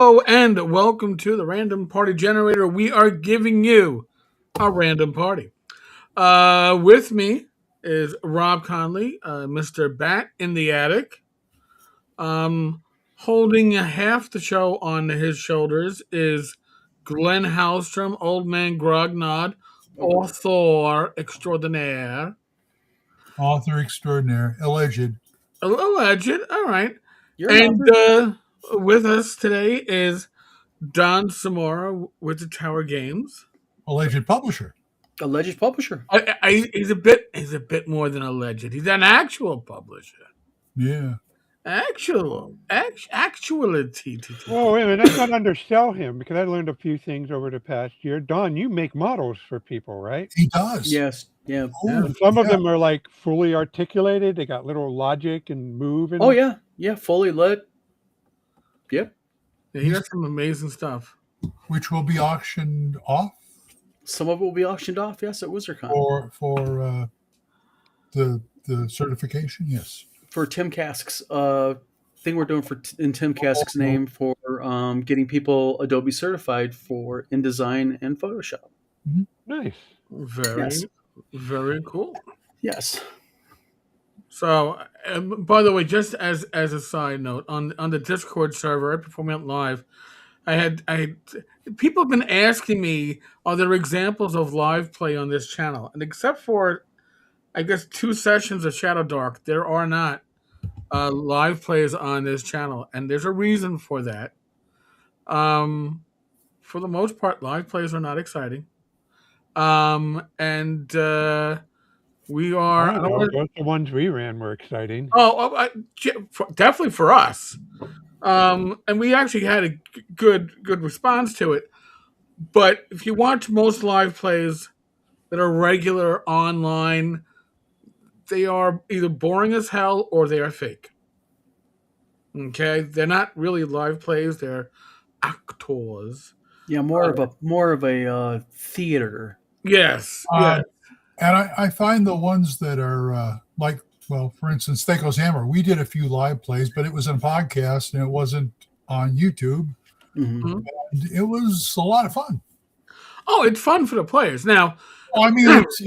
Hello and welcome to the Random Party Generator. We are giving you a random party. With me is Rob Conley, Mr. Bat in the Attic. Holding half the show on his shoulders is Glenn Hallstrom, Old Man Grognard, author extraordinaire. Author extraordinaire, alleged. Alleged, all right. You're an And author. with us today is Don Samora with the Tower Games. Alleged publisher. Alleged publisher. He's a bit more than alleged. He's an actual publisher. Yeah. Actuality. Whoa, wait a minute. Let's not undersell him because I learned a few things over the past year. Don, you make models for people, right? He does. Yes. Yeah. Oh, And some of yeah. them are like fully articulated. They got little logic and move. And Oh yeah. Yeah. Fully lit. Yep. Yeah, he does some amazing stuff. Which will be auctioned off Some of it will be auctioned off. Yes, at WizardCon for the certification. Yes. for Tim Kask's thing we're doing in Tim Kask's name for getting people Adobe certified for InDesign and Photoshop. nice. Very, Yes. very cool. Yes. So, by the way, just as a side note, on the Discord server at Performant Live, I had people have been asking me, are there examples of live play on this channel? And except for, I guess, 2 sessions of Shadow Dark, there are not live plays on this channel, and there's a reason for that. For the most part, live plays are not exciting. And we are. I don't know, both the ones we ran were exciting. Definitely for us. And we actually had a good response to it. But if you watch most live plays that are regular online, they are either boring as hell or they are fake. Okay, they're not really live plays; they're actors. Yeah. More of a theater. Yes, Uh, yes. And I find the ones that are for instance, Thaco's Hammer. We did a few live plays, but it was in a podcast and it wasn't on YouTube. Mm-hmm. And it was a lot of fun. Oh, it's fun for the players. Now, I mean, it's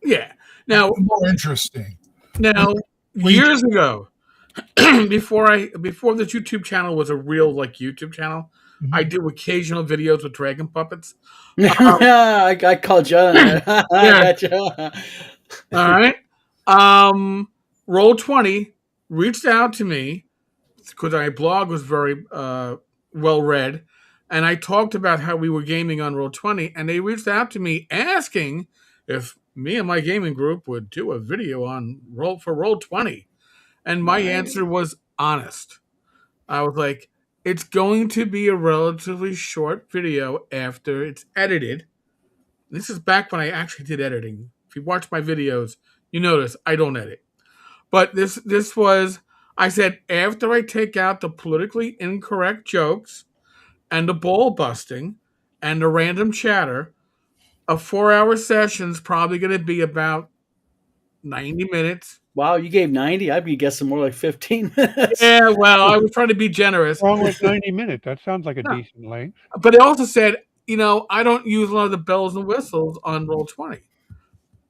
yeah. Now, more interesting. Now, years ago, before this YouTube channel was a real YouTube channel, Mhm. I do occasional videos with dragon puppets. I called you. I got you. All right. Roll20 reached out to me because my blog was very well read, and I talked about how we were gaming on Roll20, and they reached out to me asking if me and my gaming group would do a video on Roll20. And my answer was honest. I was like, it's going to be a relatively short video after it's edited. This is back when I actually did editing. If you watch my videos, you notice I don't edit. But this was, I said, after I take out the politically incorrect jokes and the ball busting and the random chatter, a 4-hour session's probably going to be about 90 minutes. Wow, you gave 90. I'd be guessing more like 15 minutes. Yeah, well, I was trying to be generous. What's wrong with 90 minutes? That sounds like a decent length. But I also said, I don't use a lot of the bells and whistles on Roll20.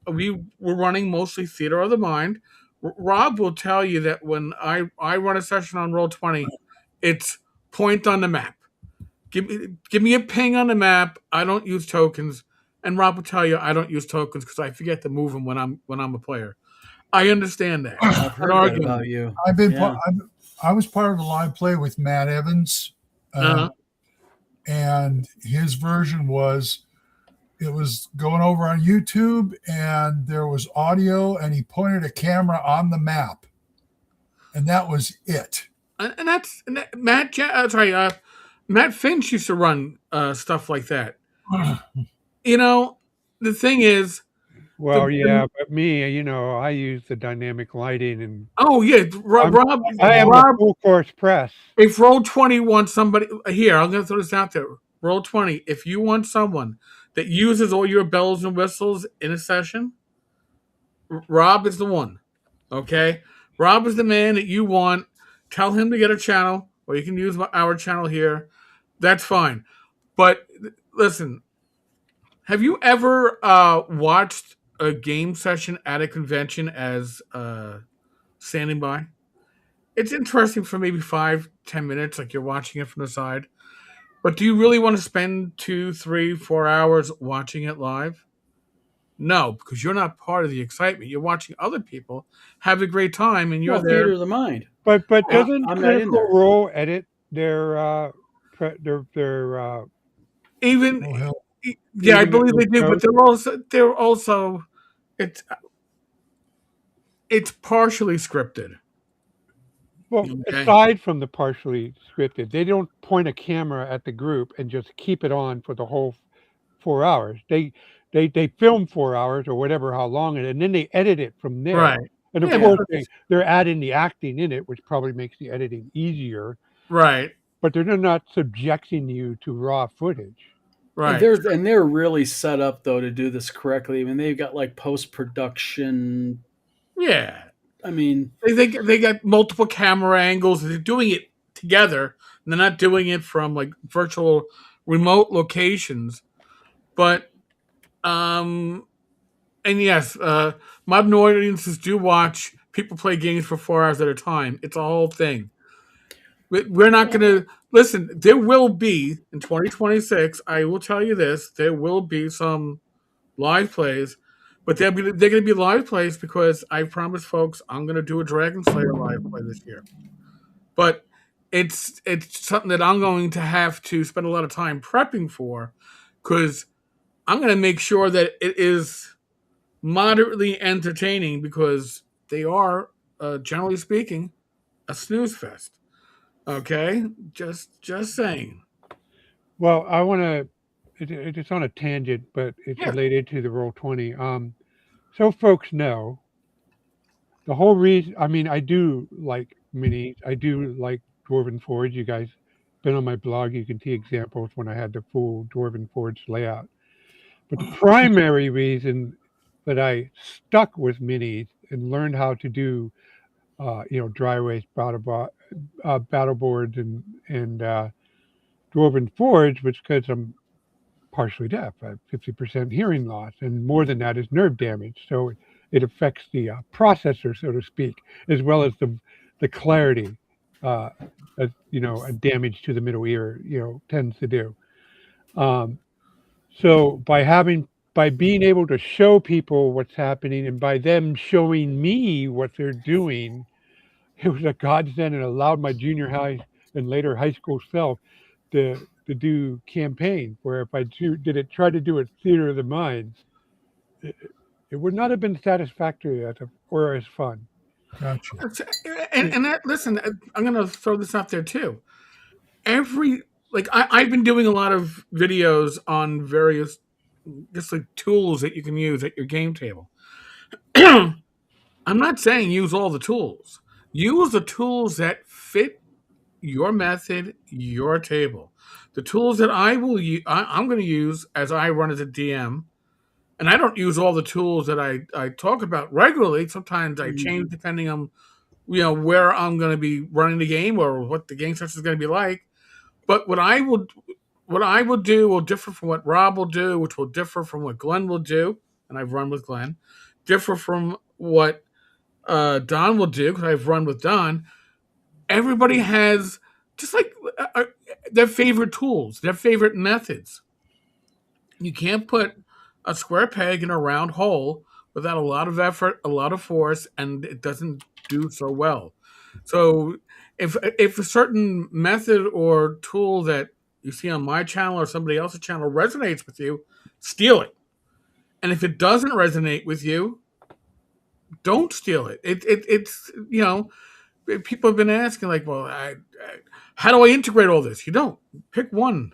We were running mostly theater of the mind. Rob will tell you that when I run a session on Roll20, it's point on the map. Give me a ping on the map. I don't use tokens, and Rob will tell you I don't use tokens because I forget to move them when I'm a player. I understand that. I've heard that about you. I was part of the live play with Matt Evans, and his version was it was going over on YouTube, and there was audio, and he pointed a camera on the map, and that was it. And that's Matt Finch used to run stuff like that. The thing is. Well, yeah, but me, I use the dynamic lighting and. Oh yeah, Rob. I am a full course press. If Roll20 wants somebody here, I'm going to throw this out there. Roll20. If you want someone that uses all your bells and whistles in a session, Rob is the one. Okay, Rob is the man that you want. Tell him to get a channel, or you can use our channel here. That's fine. But listen, have you ever watched a game session at a convention as standing by? It's interesting for maybe 5, 10 minutes, like you're watching it from the side. But do you really want to spend 2, 3, 4 hours watching it live? No, because you're not part of the excitement. You're watching other people have a great time, and you're Well, there. theater of the mind. But Yeah, doesn't I'm not in Critical there. Role edit their Even Oh, hell. yeah, I Even believe in they do, but shows? they're also it's it's partially scripted. Well, Okay. aside from the partially scripted, they don't point a camera at the group and just keep it on for the whole 4 hours. They film 4 hours or whatever how long it, and then they edit it from there. Right. And of Yeah, course, but they're adding the acting in it, which probably makes the editing easier. right, But they're not subjecting you to raw footage. right. They're really set up though to do this correctly. I mean, they've got like post production. Yeah. I mean, They got multiple camera angles. They're doing it together. And they're not doing it from like virtual remote locations. But and yes, modern audiences do watch people play games for 4 hours at a time. It's a whole thing. We're not going to listen. There will be in 2026. I will tell you this: there will be some live plays, but they're going to be live plays because I promised folks I'm going to do a Dragon Slayer live play this year. But it's something that I'm going to have to spend a lot of time prepping for because I'm going to make sure that it is moderately entertaining because they are, generally speaking, a snooze fest. Okay, just saying. Well, I want to. It's on a tangent, but it's Yeah. related to the Roll20. So folks know, the whole reason. I mean, I do like minis. I do like Dwarven Forge. You guys been on my blog. You can see examples when I had the full Dwarven Forge layout. But the primary reason that I stuck with minis and learned how to do, dry waste battle boards and Dwarven Forge was because I'm partially deaf. I have 50% hearing loss, and more than that is nerve damage. So it affects the processor, so to speak, as well as the clarity, as a damage to the middle ear, tends to do. So by being able to show people what's happening, and by them showing me what they're doing, it was a godsend and allowed my junior high and later high school self to do campaign. Where if I try to do it theater of the mind, it would not have been satisfactory or as fun. Gotcha. And that, listen, I'm going to throw this out there too. I've been doing a lot of videos on various just like tools that you can use at your game table. I'm not saying use all the tools. Use the tools that fit your method, your table. The tools that I'm going to use as I run as a DM, and I don't use all the tools that I talk about regularly. Sometimes I change depending on where I'm going to be running the game or what the game session is going to be like. But what I will do will differ from what Rob will do, which will differ from what Glenn will do, and I've run with Glenn. Differ from what Don will do because I've run with Don. Everybody has just like their favorite tools, their favorite methods. You can't put a square peg in a round hole without a lot of effort, a lot of force, and it doesn't do so well. So if a certain method or tool that you see on my channel or somebody else's channel resonates with you, steal it. And if it doesn't resonate with you, don't steal it. It's people have been asking like, well, how do I integrate all this? You don't pick one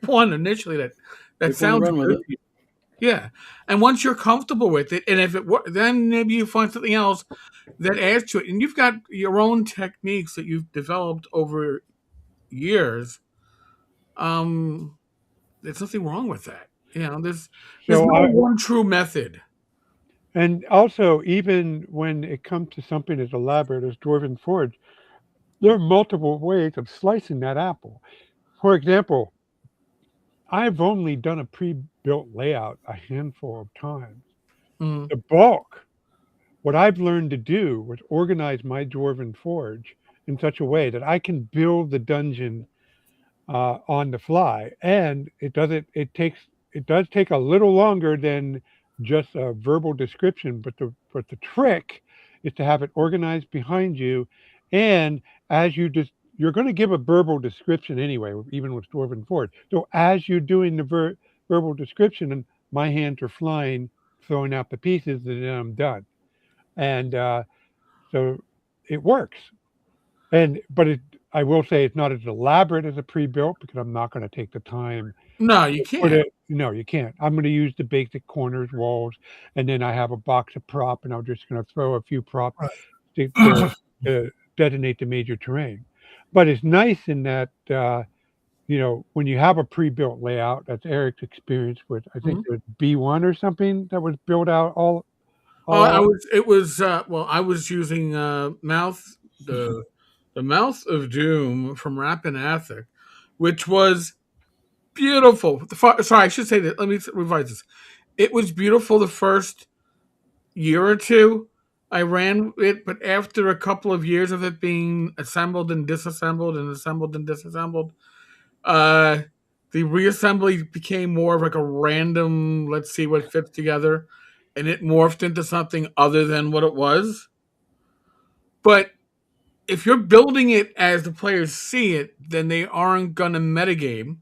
initially that sounds run with good. it. Yeah, and once you're comfortable with it, and if it works, then maybe you find something else that adds to it, and you've got your own techniques that you've developed over years. There's nothing wrong with that. There's So no one true method. And also, even when it comes to something as elaborate as Dwarven Forge, there are multiple ways of slicing that apple. For example, I've only done a pre-built layout a handful of times. Mm. The bulk, what I've learned to do was organize my Dwarven Forge in such a way that I can build the dungeon on the fly, and it does take a little longer than just a verbal description, but the trick is to have it organized behind you, and as you just you're going to give a verbal description anyway, even with Dwarven Forge. So as you're doing the verbal description, and my hands are flying, throwing out the pieces, and then I'm done. And so it works. But I will say it's not as elaborate as a pre-built because I'm not going to take the time No, you to put can't. it. No, you can't. I'm going to use the basic corners, walls, and then I have a box of prop, and I'm just going to throw a few props to detonate the major terrain. But it's nice in that when you have a pre-built layout, that's Eric's experience with. I think Mhm. it was B1 or something that was built out all. Oh, all I was using the Mouth of Doom from Rappahathic, which was beautiful. Sorry, I should say that. Let me revise this. It was beautiful the first year or two. I ran it, but after a couple of years of it being assembled and disassembled and assembled and disassembled, uh, the reassembly became more of like a random, let's see what fits together, and it morphed into something other than what it was. But if you're building it as the players see it, then they aren't going to metagame.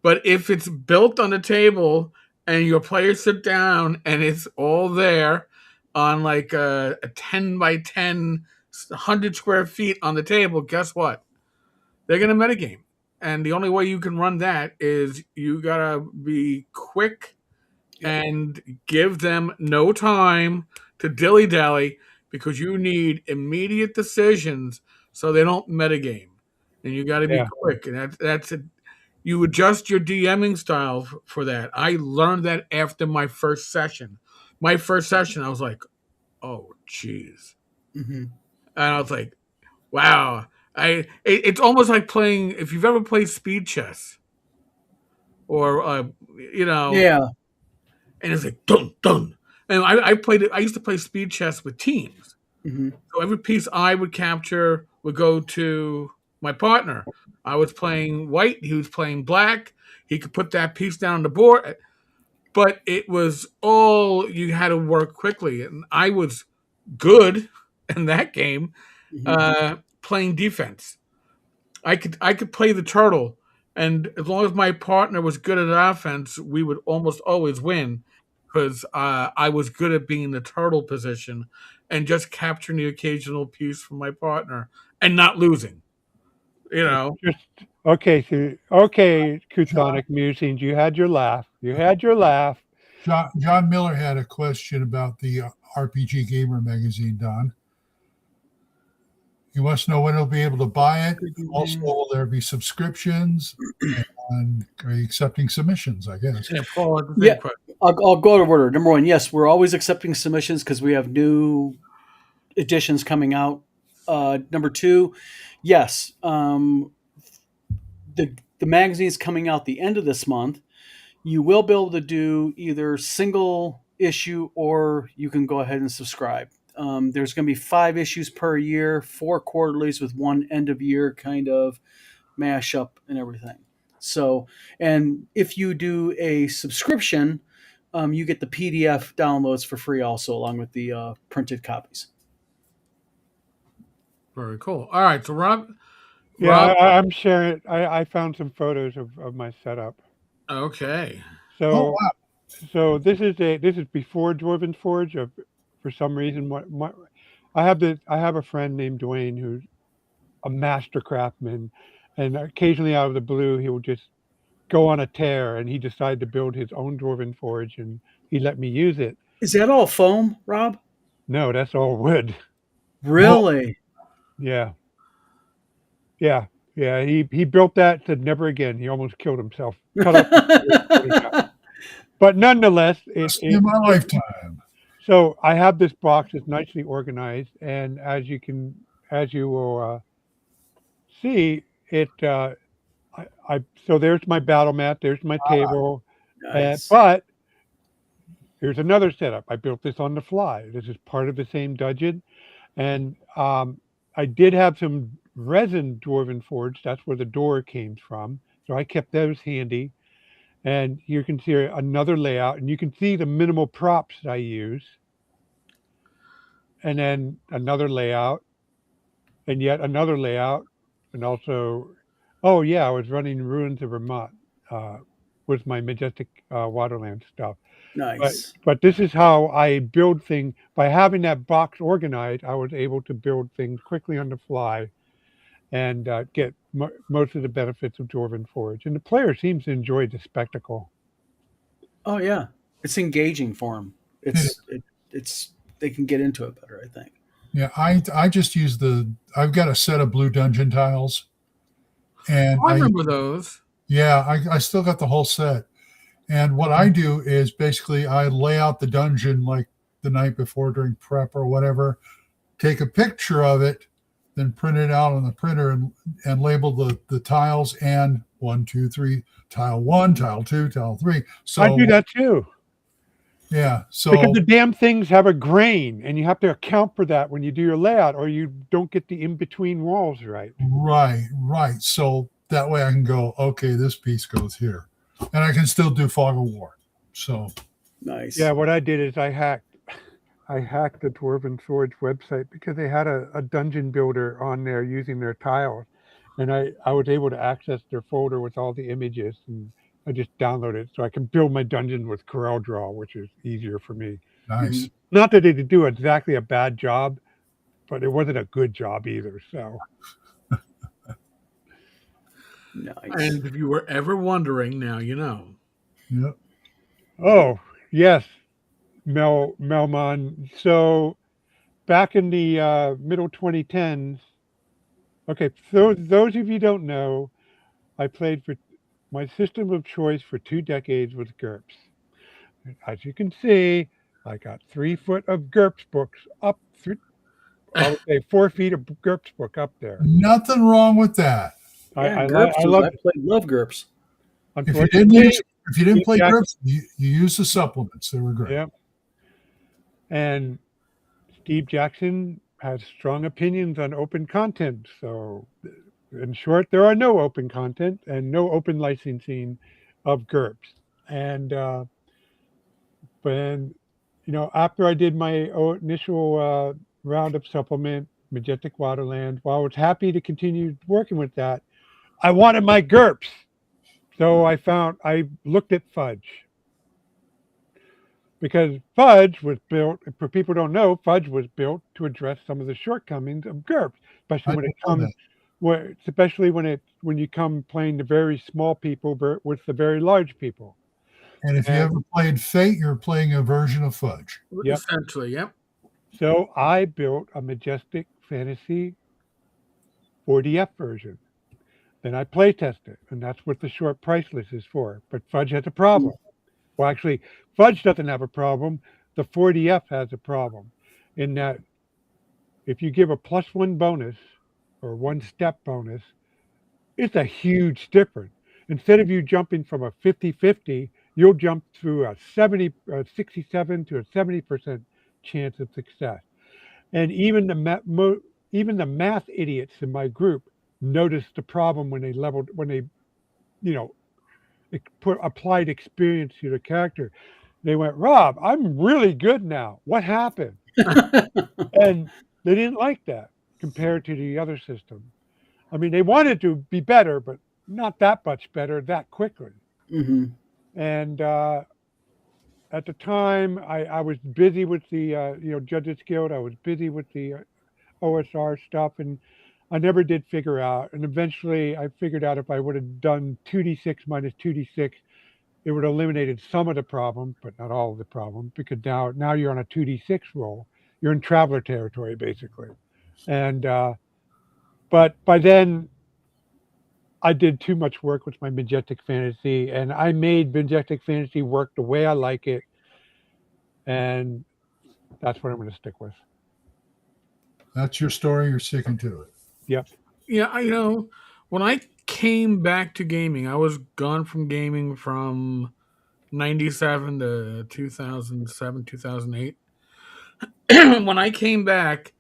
But if it's built on the table and your players sit down and it's all there on like a 10 by 10, 100 square feet on the table, guess what? They're going to metagame. And the only way you can run that is you got to be quick and give them no time to dilly dally because you need immediate decisions so they don't metagame. And you got to be Yeah. quick. And that's it. You adjust your DMing style for that. I learned that after my first session. My first session, I was like, oh, jeez. Mm-hmm. And I was like, wow. It's almost like playing, if you've ever played speed chess or, Yeah. and it's like, dun, dun. And I played it, I used to play speed chess with teams. Mm-hmm. So every piece I would capture would go to my partner. I was playing white, he was playing black. He could put that piece down on the board, but it was all you had to work quickly. And I was good in that game, playing defense. I could play the turtle, and as long as my partner was good at offense, we would almost always win because I was good at being the turtle position and just capturing the occasional piece from my partner and not losing. You know, Just okay. So okay, Chthonic Musings, you had your laugh. You had your laugh. John Miller had a question about the RPG Gamer magazine, Don. He wants to know when he'll be able to buy it. Also, will there be subscriptions? And are you accepting submissions, I guess? yeah, Paul had the same Yeah. question. I'll go to order. Number one, yes, we're always accepting submissions because we have new editions coming out. Number two, yes, the magazine is coming out the end of this month. You will be able to do either single issue or you can go ahead and subscribe. There's going to be 5 issues per year, 4 quarterlies with one end of year kind of mashup and everything. So, and if you do a subscription, you get the PDF downloads for free also, along with the printed copies. Very cool. All right, so Rob, Yeah, Rob, I'm sharing. I found some photos of my setup. okay. Oh, So wow. so this is before Dwarven Forge. For some reason, I have a friend named Dwayne who's a master craftsman, and occasionally out of the blue he will just go on a tear, and he decided to build his own Dwarven Forge, and he let me use it. Is that all foam, Rob? No, that's all wood. Really? Yeah, yeah, yeah. He built that. Said never again. He almost killed himself. Cut up. But nonetheless, In my lifetime. so I have this box that's nicely organized, and as you will see, So there's my battle mat. There's my table. Nice. But here's another setup. I built this on the fly. This is part of the same dungeon, and I did have some resin dwarven forge. That's where the door came from. So I kept those handy. And you can see another layout, and you can see the minimal props that I use. And then another layout, and yet another layout, and also, oh yeah, I was running Ruins of Vermont with my Majestic Waterland stuff. Nice. But this is how I build things. By having that box organized, I was able to build things quickly on the fly and get most of the benefits of Dwarven Forge. And the player seems to enjoy the spectacle. Oh yeah, it's engaging for them. It's they can get into it better, I think. Yeah, I just use I've got a set of blue dungeon tiles, and I remember those. Yeah, I still got the whole set. And what I do is basically I lay out the dungeon like the night before during prep or whatever, take a picture of it, then print it out on the printer and label the tiles and 1, 2, 3, tile 1, tile 2, tile 3. So I do that too. Yeah. So because the damn things have a grain, and you have to account for that when you do your layout, or you don't get the in-between walls right. Right. So that way I can go, okay, this piece goes here. And I can still do Fog of War. So nice. Yeah, what I did is I hacked the Dwarven Forge website because they had a dungeon builder on there using their tiles. And I was able to access their folder with all the images, and I just downloaded it so I can build my dungeon with CorelDRAW, which is easier for me. nice. Not that they did do exactly a bad job, but it wasn't a good job either. So Nice. And if you were ever wondering, now you know. Yep. oh yes, Melmon. So back in the middle 2010s. Okay, so those of you don't know, I played for my system of choice for 2 decades was GURPS. As you can see, I got 3 foot of GURPS books up through, I would say 4 feet of GURPS book up there. Nothing wrong with that. Yeah, I GURPS. love. I love GURPS. If you Unfortunately, didn't play Jackson- GURPS, you use the supplements. They were great. yeah. And Steve Jackson has strong opinions on open content. So, in short, there are no open content and no open licensing of GURPS. And when, after I did my initial round of supplement, Majestic Waterland, while I was happy to continue working with that, I wanted my GURPS. So I looked at Fudge. Because Fudge was built, for people who don't know, Fudge was built to address some of the shortcomings of GURPS, especially when you come playing the very small people with the very large people. And if you ever played Fate, you're playing a version of Fudge. Yep. Essentially, yep. So I built a Majestic Fantasy 4DF version. Then I play test it, and that's what the short price list is for. But Fudge has a problem. Well, actually, Fudge doesn't have a problem. The 4DF has a problem in that if you give a +1 bonus or 1 step bonus, it's a huge difference. Instead of you jumping from a 50-50, you'll jump through a 67 to a 70% chance of success. And even the math idiots in my group noticed the problem when they applied experience to the character. They went, Rob, I'm really good now. What happened? And they didn't like that compared to the other system. I mean, they wanted to be better, but not that much better that quickly. Mm-hmm. And at the time, I was busy with the Judges Guild. I was busy with the OSR stuff, and I never did figure out. And eventually, I figured out if I would have done 2d6 minus 2d6, it would have eliminated some of the problem, but not all of the problem, because now you're on a 2d6 roll. You're in traveler territory, basically. And but by then, I did too much work with my Majestic Fantasy, and I made Majestic Fantasy work the way I like it, and that's what I'm going to stick with. That's your story. You're sticking to it. Yep. Yeah, when I came back to gaming, I was gone from gaming from 97 to 2007, 2008. When I came back,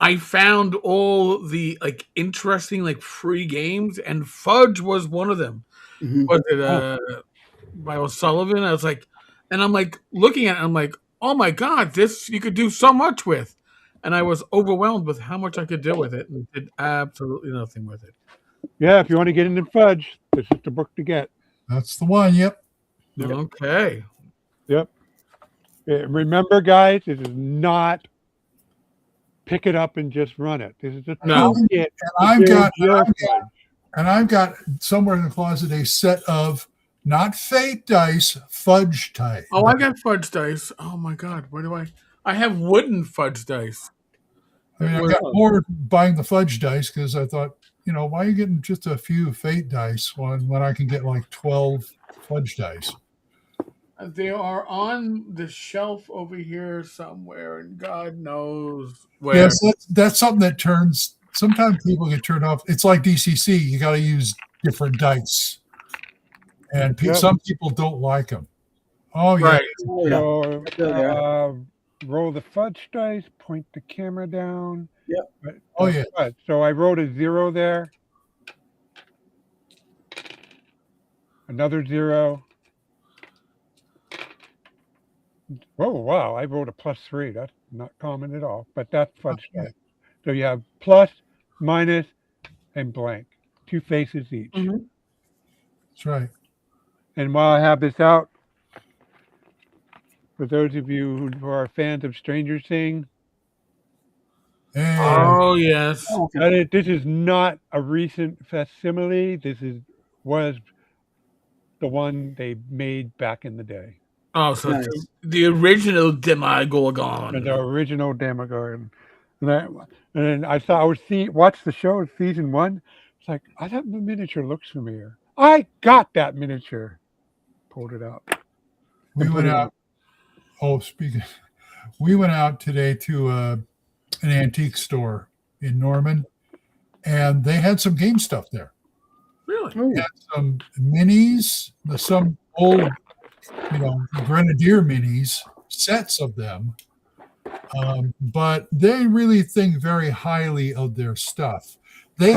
I found all the like interesting like free games, and Fudge was one of them. Mhm. Was it by O'Sullivan? I was like, and I'm like looking at it, I'm like, oh my god, this you could do so much with. And I was overwhelmed with how much I could do with it, and did absolutely nothing with it. Yeah, if you want to get into Fudge, this is the book to get. That's the one. Yep. Yep. Okay. Yep. Remember, guys, this is not pick it up and just run it. This is a No. toolkit. And I've got somewhere in the closet a set of not fate dice, fudge type. Oh, I got fudge dice. Oh my god, where do I have wooden fudge dice. I mean, I got more buying the fudge dice because I thought, why are you getting just a few fate dice when I can get like 12 fudge dice? They are on the shelf over here somewhere, and God knows where. Yes, that's something that turns. Sometimes people get turned off. It's like DCC. You got to use different dice, and some people don't like them. Oh yeah, Right. So, roll the fudge dice. Point the camera down. Yep. Oh yeah. So I wrote a 0 there. Another 0. Oh wow! I wrote a +3. That's not common at all, but that's fudge dice. So you have plus, minus, and blank. 2 faces each. Mm-hmm. That's right. And while I have this out, for those of you who are fans of Stranger Things, Oh yes. this is not a recent facsimile. This was the one they made back in the day. Oh, so Nice. the original Demogorgon. The original Demogorgon. And then I thought watched the show season 1. It's like, that miniature looks familiar. I got that miniature. Pulled it out. We went out. Oh, we went out today to an antique store in Norman, and they had some game stuff there. Really? They had some minis, some old, Grenadier minis, sets of them. But they really think very highly of their stuff. They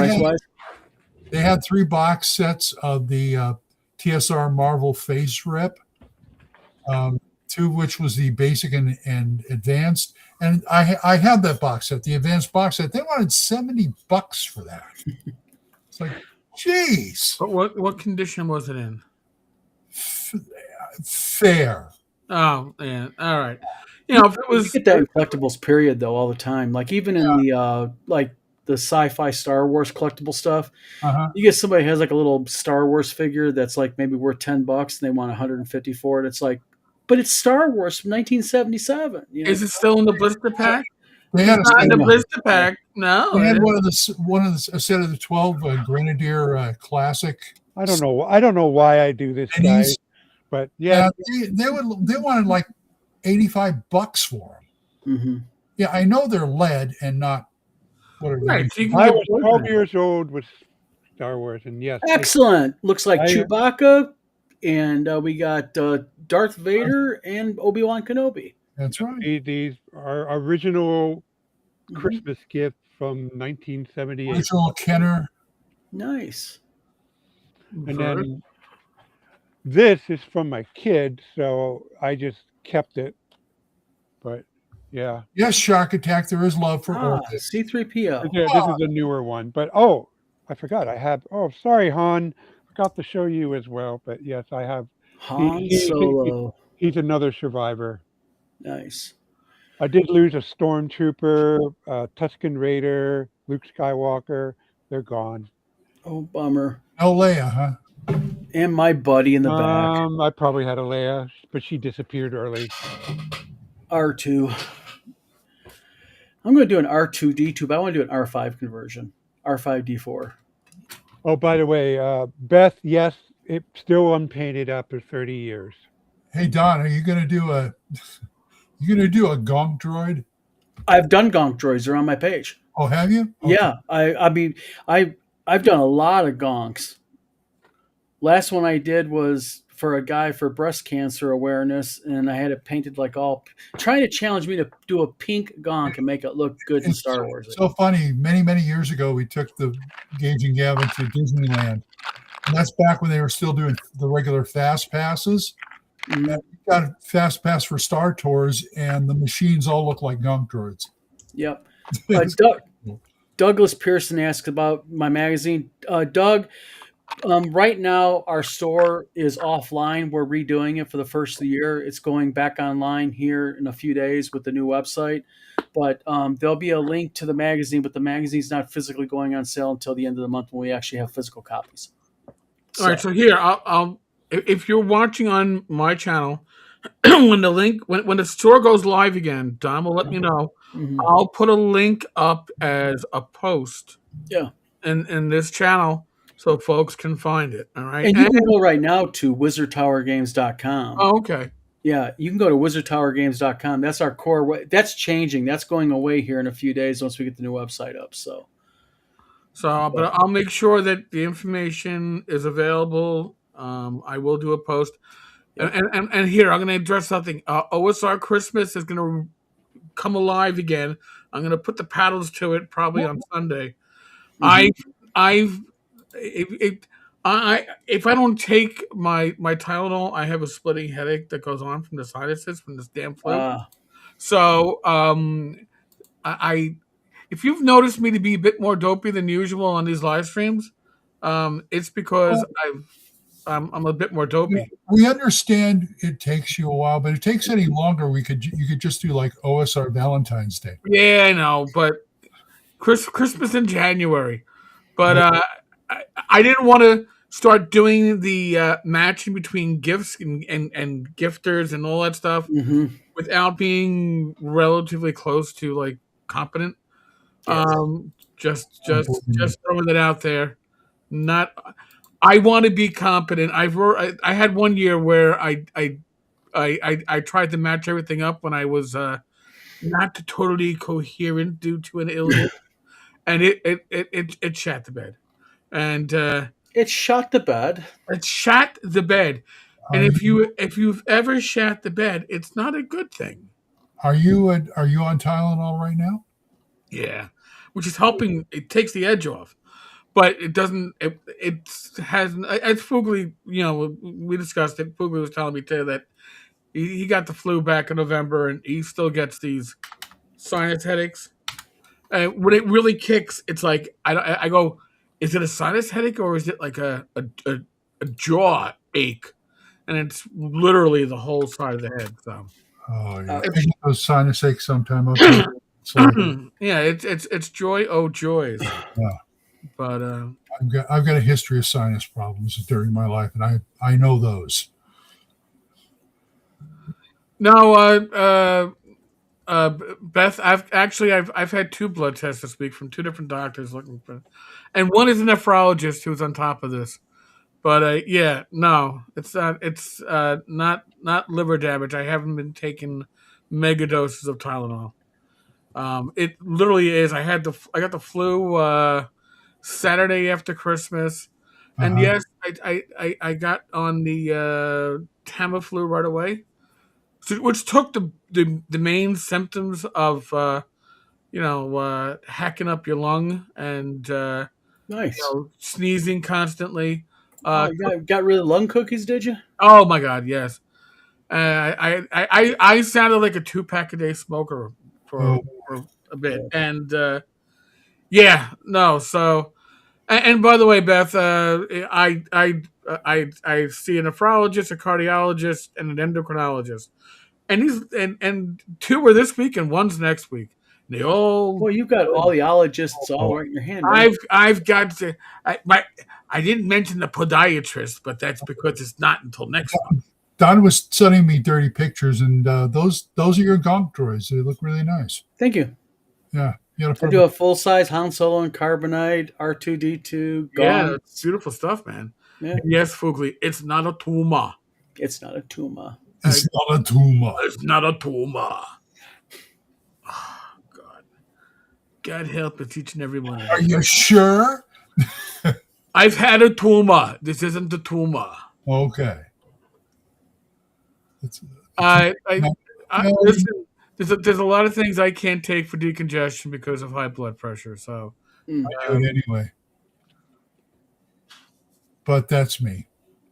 had 3 box sets of the TSR Marvel Face Rip, 2 of which was the basic and advanced. And I had that box set, the advanced box set. They wanted $70 for that. It's like, geez. But what condition was it in? Fair. Oh, yeah. All right. If it was, you get that in collectibles period though all the time. Like even in the the sci-fi Star Wars collectible stuff, you get somebody who has like a little Star Wars figure that's like maybe worth $10 and they want 150 for it. It's like, but it's Star Wars from 1977. Is it still in the blister pack? They had Not in the blister pack. No. They had a set of the 12 Grenadier Classic. I don't know why I do this, guys. But yeah, they wanted like $85 for them. Mm-hmm. Yeah, I know they're lead and not. Right. So I was 12 years old with Star Wars, and yes, excellent. Looks like Chewbacca, and we got Darth Vader and Obi-Wan Kenobi. That's right. These are original Christmas gift from 1978. Original Kenner. Nice. And then this is from my kid, so I just kept it. But yeah. Yes, Shark Attack. There is love for C-3PO. Yeah, this is a newer one. But I forgot. I have. Oh, sorry, Han. Forgot to show you as well. But yes, I have. Han Solo. He's another survivor. Nice. I did lose a Stormtrooper, Tusken Raider, Luke Skywalker. They're gone. Oh, bummer. No Leia, huh? And my buddy in the back. I probably had a Leia, but she disappeared early. R2. I'm going to do an R2D2, but I want to do an R5 conversion. R5D4. Oh, by the way, Beth, yes, it's still unpainted after 30 years. Hey, Don, are you going to do a Gonk droid? I've done Gonk droids. They're on my page. Oh, have you? Okay. Yeah. I mean, I I've done a lot of gonks. Last one I did was for a guy for breast cancer awareness, and I had it painted like all trying to challenge me to do a pink gonk and make it look good in It's Star Wars. so funny. Many years ago, we took the Gage and Gavin to Disneyland, and that's back when they were still doing the regular fast passes. Mhm. And we got a fast pass for Star Tours, and the machines all look like gunk droids. Yep. Douglas Pearson asked about my magazine. Doug, right now our store is offline. We're redoing it for the first of the year. It's going back online here in a few days with the new website. But there'll be a link to the magazine, but the magazine's not physically going on sale until the end of the month when we actually have physical copies. All right, so here I'll if you're watching on my channel, when the store goes live again, Don will let me know. Mhm. I'll put a link up as a post. Yeah. In this channel so folks can find it. All right. And you can go right now to wizardtowergames.com. Oh, okay. Yeah, you can go to wizardtowergames.com. That's our core. That's changing. That's going away here in a few days once we get the new website up. So, but I'll make sure that the information is available. I will do a post. And here, I'm going to address something. OSR Christmas is going to come alive again. I'm going to put the paddles to it probably on Sunday. Mhm. If I don't take my Tylenol, I have a splitting headache that goes on from the sinuses from this damn flu. So if you've noticed me to be a bit more dopey than usual on these live streams, it's because I'm a bit more dopey. We understand it takes you a while, but if it takes any longer, you could just do like OSR Valentine's Day. Yeah, I know, but Christmas in January. But I didn't want to start doing the matching between gifts and gifters and all that stuff Mhm. without being relatively close to like competent. Yes. Just throwing it out there. Not, I want to be competent. I had one year where I tried to match everything up when I was not totally coherent due to an illness, and it shat the bed, and It shot the bed. it shat the bed. And if you've ever shat the bed, it's not a good thing. Are you on Tylenol right now? Yeah, which is helping. It takes the edge off, but it doesn't. It has. As Fugly, we discussed it. Fugly was telling me too that he got the flu back in November, and he still gets these sinus headaches. And when it really kicks, it's like I go, is it a sinus headache or is it like a jaw ache? And it's literally the whole side of the head. So, oh yeah, I get those sinus aches sometime. It's like, yeah, it's joy, oh joys. Yeah. But I've got a history of sinus problems during my life, and I know those. No, Beth, I've had 2 blood tests this week from 2 different doctors looking for, and one is a nephrologist who's on top of this. But yeah, no, it's not liver damage. I haven't been taking mega doses of Tylenol. It literally is. I got the flu Saturday after Christmas, and yes, I got on the Tamiflu right away, which took the main symptoms of hacking up your lung and Nice. sneezing constantly. You got rid of lung cookies, did you? Oh my God, yes. I sounded like a 2-pack a day smoker for a bit, and yeah, no. So, and by the way, Beth, I see a nephrologist, a cardiologist, and an endocrinologist, and 2 were this week and 1's next week. They all. Well, you've got all the ologists all right in your hand. Right? I've got to. I didn't mention the podiatrist, but that's because it's not until next month. Don was sending me dirty pictures, and those are your gonk droids. They look really nice. Thank you. Yeah, I do a full size Han Solo and Carbonite, R2D2. Yeah, it's beautiful stuff, man. Yeah. Yes, Fugly, it's not a tumor. It's not a tumor. It's not a tumor. It's not a tumor. Oh, God. God help us, each and every one of us. Are you sure? I've had a tumor. This isn't a tumor. Okay. It's, I no, listen. There's a lot of things I can't take for decongestion because of high blood pressure. So Mm. I do it anyway. But that's me.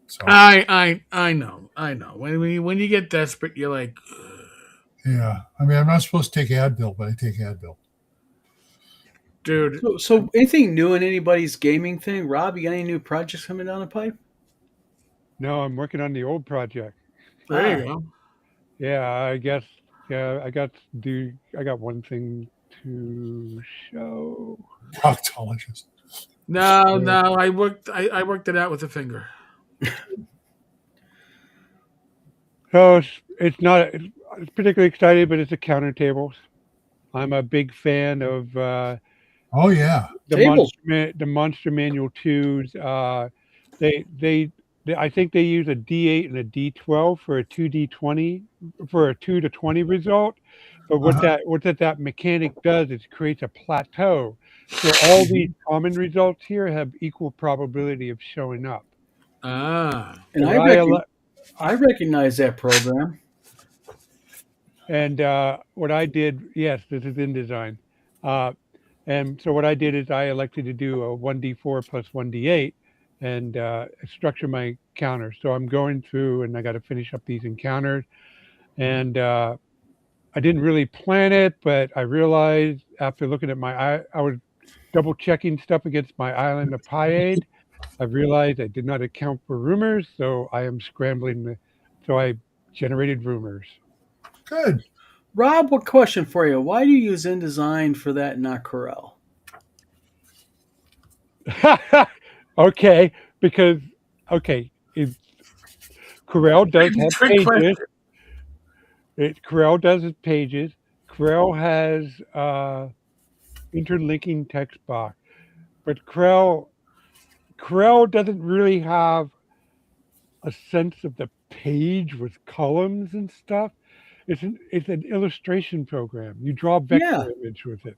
So I know. When you get desperate, you're like, yeah. I mean, I'm not supposed to take Advil, but I take Advil. dude. So anything new in anybody's gaming thing? Rob, you got any new projects coming down the pipe? No, I'm working on the old project. There you go. Yeah, I guess. Yeah, I got one thing to show. Proctologist. No, I worked it out with a finger. So it's not it's particularly exciting, but it's a counter tables. I'm a big fan of Oh yeah. Tables. the Monster Manual 2s. I think they use a D8 and a D12 for a 2D20 for a 2 to 20 result. But what that mechanic does is creates a plateau. So all these common results here have equal probability of showing up. Ah. And I recognize that program. And what I did, yes, this is InDesign. And so what I did is I elected to do a 1d4 plus 1d8 and structure my counters. So I'm going through and I got to finish up these encounters. And I didn't really plan it, but I realized after looking at I was double checking stuff against my island of Piade. I realized I did not account for rumors, so I am scrambling. So I generated rumors. Good. Rob, what question for you? Why do you use InDesign for that and not Corel? Okay, because Corel does have Trick question. pages. Corel does have pages. Corel has interlinking text box, but Corel doesn't really have a sense of the page with columns and stuff. It's an illustration program. You draw vector image with it.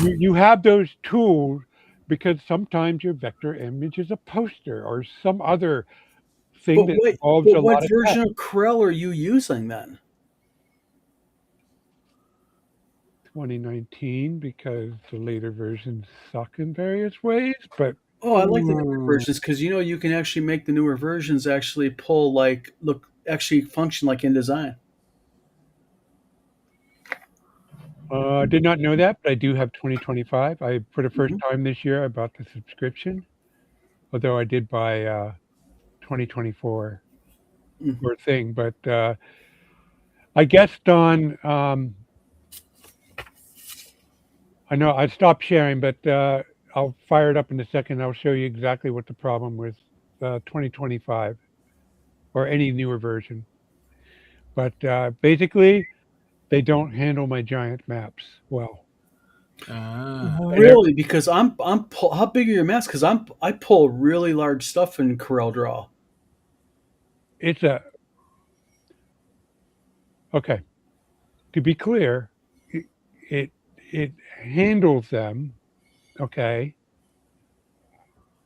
You have those tools because sometimes your vector image is a poster or some other thing that involves a lot of what version of Corel are you using then? 2019, because the later versions suck in various ways, but I like the newer versions because you can actually make the newer versions actually function like InDesign. I did not know that, but I do have 2025. For the first time this year, I bought the subscription, although I did buy 2024 thing. But I guessed on. I know I stopped sharing, but I'll fire it up in a second. I'll show you exactly what the problem with 2025 or any newer version. But basically, they don't handle my giant maps well. Really? Because how big are your maps? Because I pull really large stuff in Corel Draw. Okay. To be clear, it handles them, okay,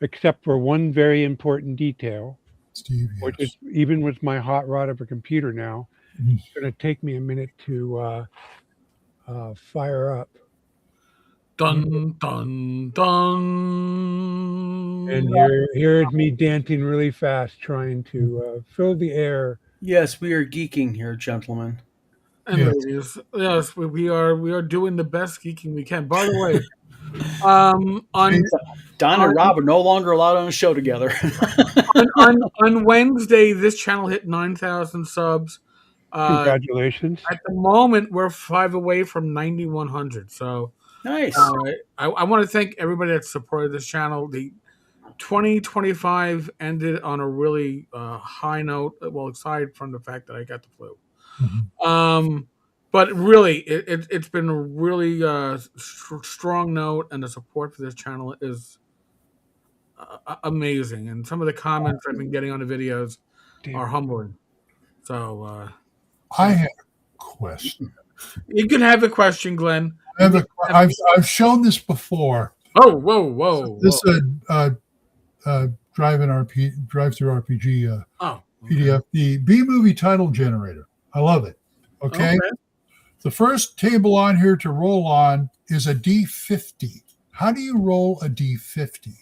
except for one very important detail, Steve, which is even with my hot rod of a computer now, it's going to take me a minute to fire up. Dun dun dun. And here is me dancing really fast, trying to fill the air. Yes, we are geeking here, gentlemen. And ladies, yes, we are doing the best geeking we can. By the way, on Don and Rob are no longer allowed on a show together. on Wednesday, this channel hit 9,000 subs. Congratulations! At the moment, we're 5 away from 9,100. So nice. I want to thank everybody that supported this channel. The 2025 ended on a really high note. Well, aside from the fact that I got the flu. But really, it's been a really strong note, and the support for this channel is amazing. And some of the comments I've been getting on the videos are humbling. So I have a question. You can have a question, Glenn. I've shown this before, Oh, whoa. This drive-through RPG Oh, okay. PDF, the B movie title generator. I love it. Okay. Okay. The first table on here to roll on is a D50. How do you roll a D50?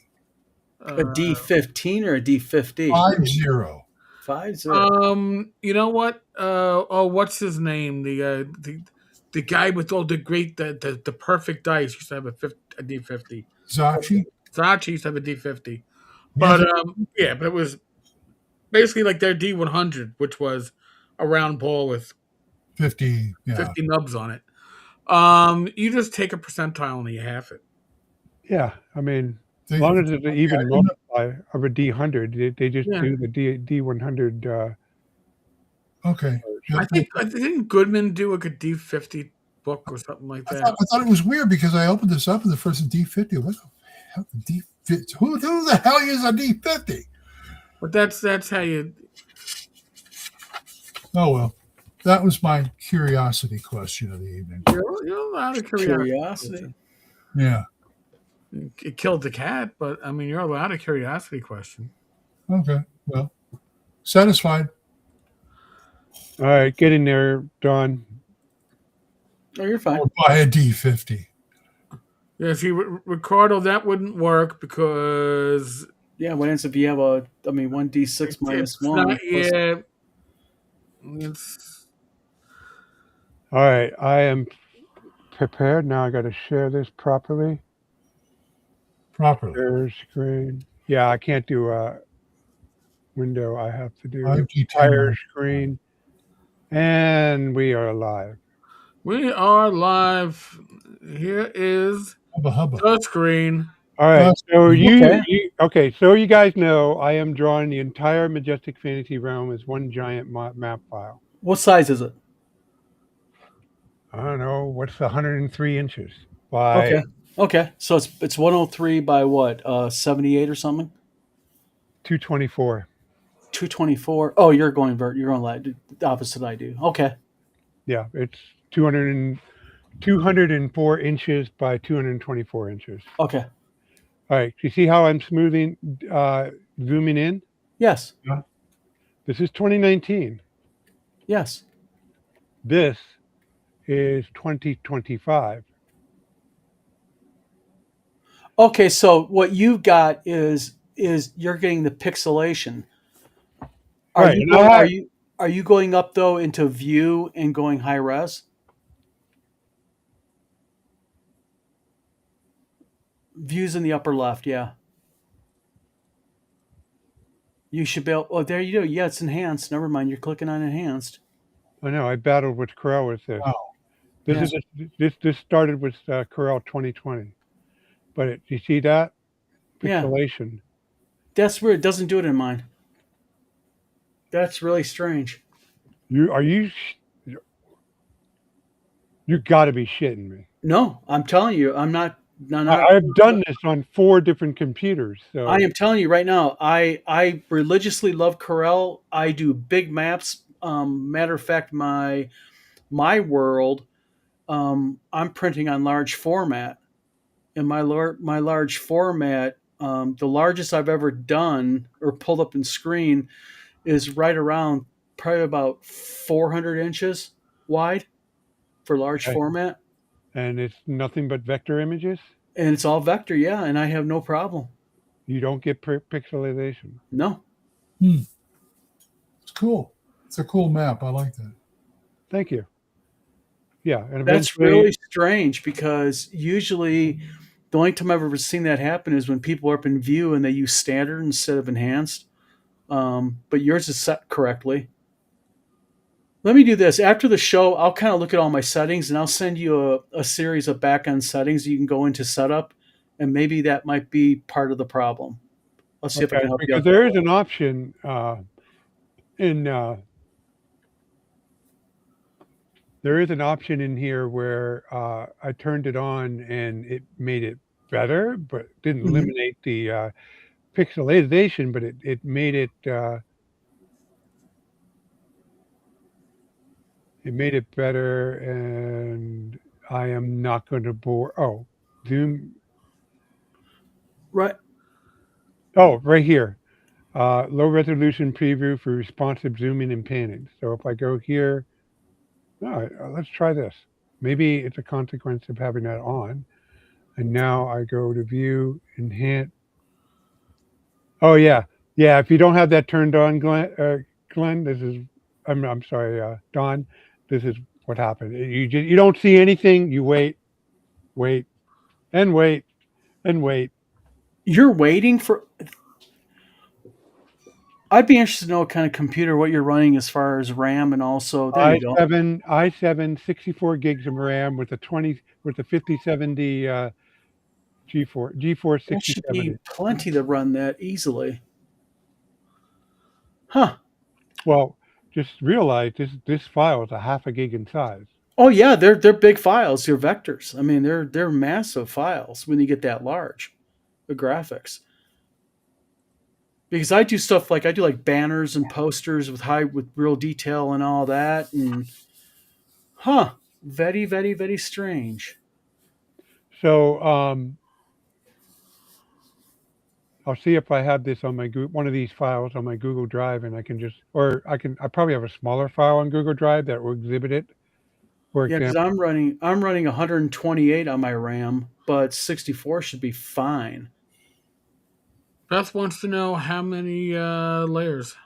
A D15 or a D50? 5-0. 5-0. You know what? What's his name? The guy with all the great the perfect dice used to have a D50. Zachi. Sachi used to have a D50. Yes, But yeah, but it was basically like their D100, which was a round ball with 50. Yeah. 50 nubs on it. You just take a percentile and you half it. Yeah, I mean, They- as long as it's an even didn't- multiply of a D100, they just Yeah. do the D100. Okay. Yeah, I think didn't Goodman do like a D50 book or something like I that? thought it was weird because I opened this up and the first D50. What the hell? D50? Who the hell uses a D50? But that's how you. Oh, well. That was my curiosity question of the evening. You're allowed to Curiosity. Yeah. It killed the cat, but I mean, you're allowed a curiosity question. Okay. Well, satisfied. All right, get in there, Don. Oh, you're fine. Or buy a D50. Yeah, see, Ricardo, that wouldn't work because Yeah, what ends if you have 1d6 minus it's 1? not. Yeah, it's All right, I am prepared. Now I got to share this properly. Properly. Share screen. Yeah, I can't do a window. I have to do 5G entire screen. And we are live. we are live. Here is Hubba hubba. the screen. All right, so Okay. so you guys know I am drawing the entire Majestic Fantasy Realm as one giant map file. What size is it? I don't know, what's 103 inches by Okay. So it's 103 by what? 78 or something? 224. 224. Oh, you're going the opposite I do. Okay. Yeah, it's 204 inches by 224 inches. Okay. All right, you see how I'm zooming in? Yes. This is 2019. Yes. This is 2025. Okay, so what you've got is you're getting the pixelation. Right, Are you going up though into view and going high res? Views in the upper left, yeah. You should be able. Oh, there you go. Yeah, it's enhanced. Never mind. You're clicking on enhanced. I know. I battled with Corel with this. Wow. This started with Corel 2020, but you see that pixelation? That's weird. It doesn't do it in mine. That's really strange. You got to be shitting me. No, I'm telling you, I'm not. I've done this on 4 different computers. So I am telling you right now, I religiously love Corel. I do big maps. Matter of fact, my world, I'm printing on large format. In my large format, the largest I've ever done or pulled up in screen is right around probably about 400 inches wide for large format. And it's nothing but vector images? And it's all vector, yeah, and I have no problem. You don't get pixelization? No. It's cool. It's a cool map. I like that. Thank you. Yeah, and that's really strange because usually the only time I've ever seen that happen is when people are up in view and they use standard instead of enhanced. But yours is set correctly. Let me do this. After the show, I'll kind of look at all my settings and I'll send you a series of back-end settings you can go into setup, and maybe that might be part of the problem. I'll see if I can help you out. Because there is an option there is an option in here where I turned it on and it made it better, but didn't eliminate the pixelization, but it made it better, and I am not going to bore. Oh, zoom. Right. Oh, right here. Low resolution preview for responsive zooming and panning. So if I go here, let's try this. Maybe it's a consequence of having that on. And now I go to view, enhance. Oh yeah, yeah. If you don't have that turned on, Glenn, this is. I'm sorry, Don. This is what happened. You don't see anything. You wait, wait, and wait, and wait. You're waiting for. I'd be interested to know what kind of computer, what you're running as far as RAM, and also there you go. i7, 64 gigs of RAM with a 5070 GeForce That should 6070. be plenty to run that easily. Huh. Well, just realize this file is a half a gig in size. Oh yeah, they're big files. They're vectors. I mean, they're massive files when you get that large. The graphics. Because I do stuff like I do like banners and posters with real detail and all that, and very very very strange. So I'll see if I have this on my one of these files on my Google Drive, and I probably have a smaller file on Google Drive that will exhibit it. For Yeah, because example, I'm running 128 on my RAM, but 64 should be fine. Beth wants to know how many layers.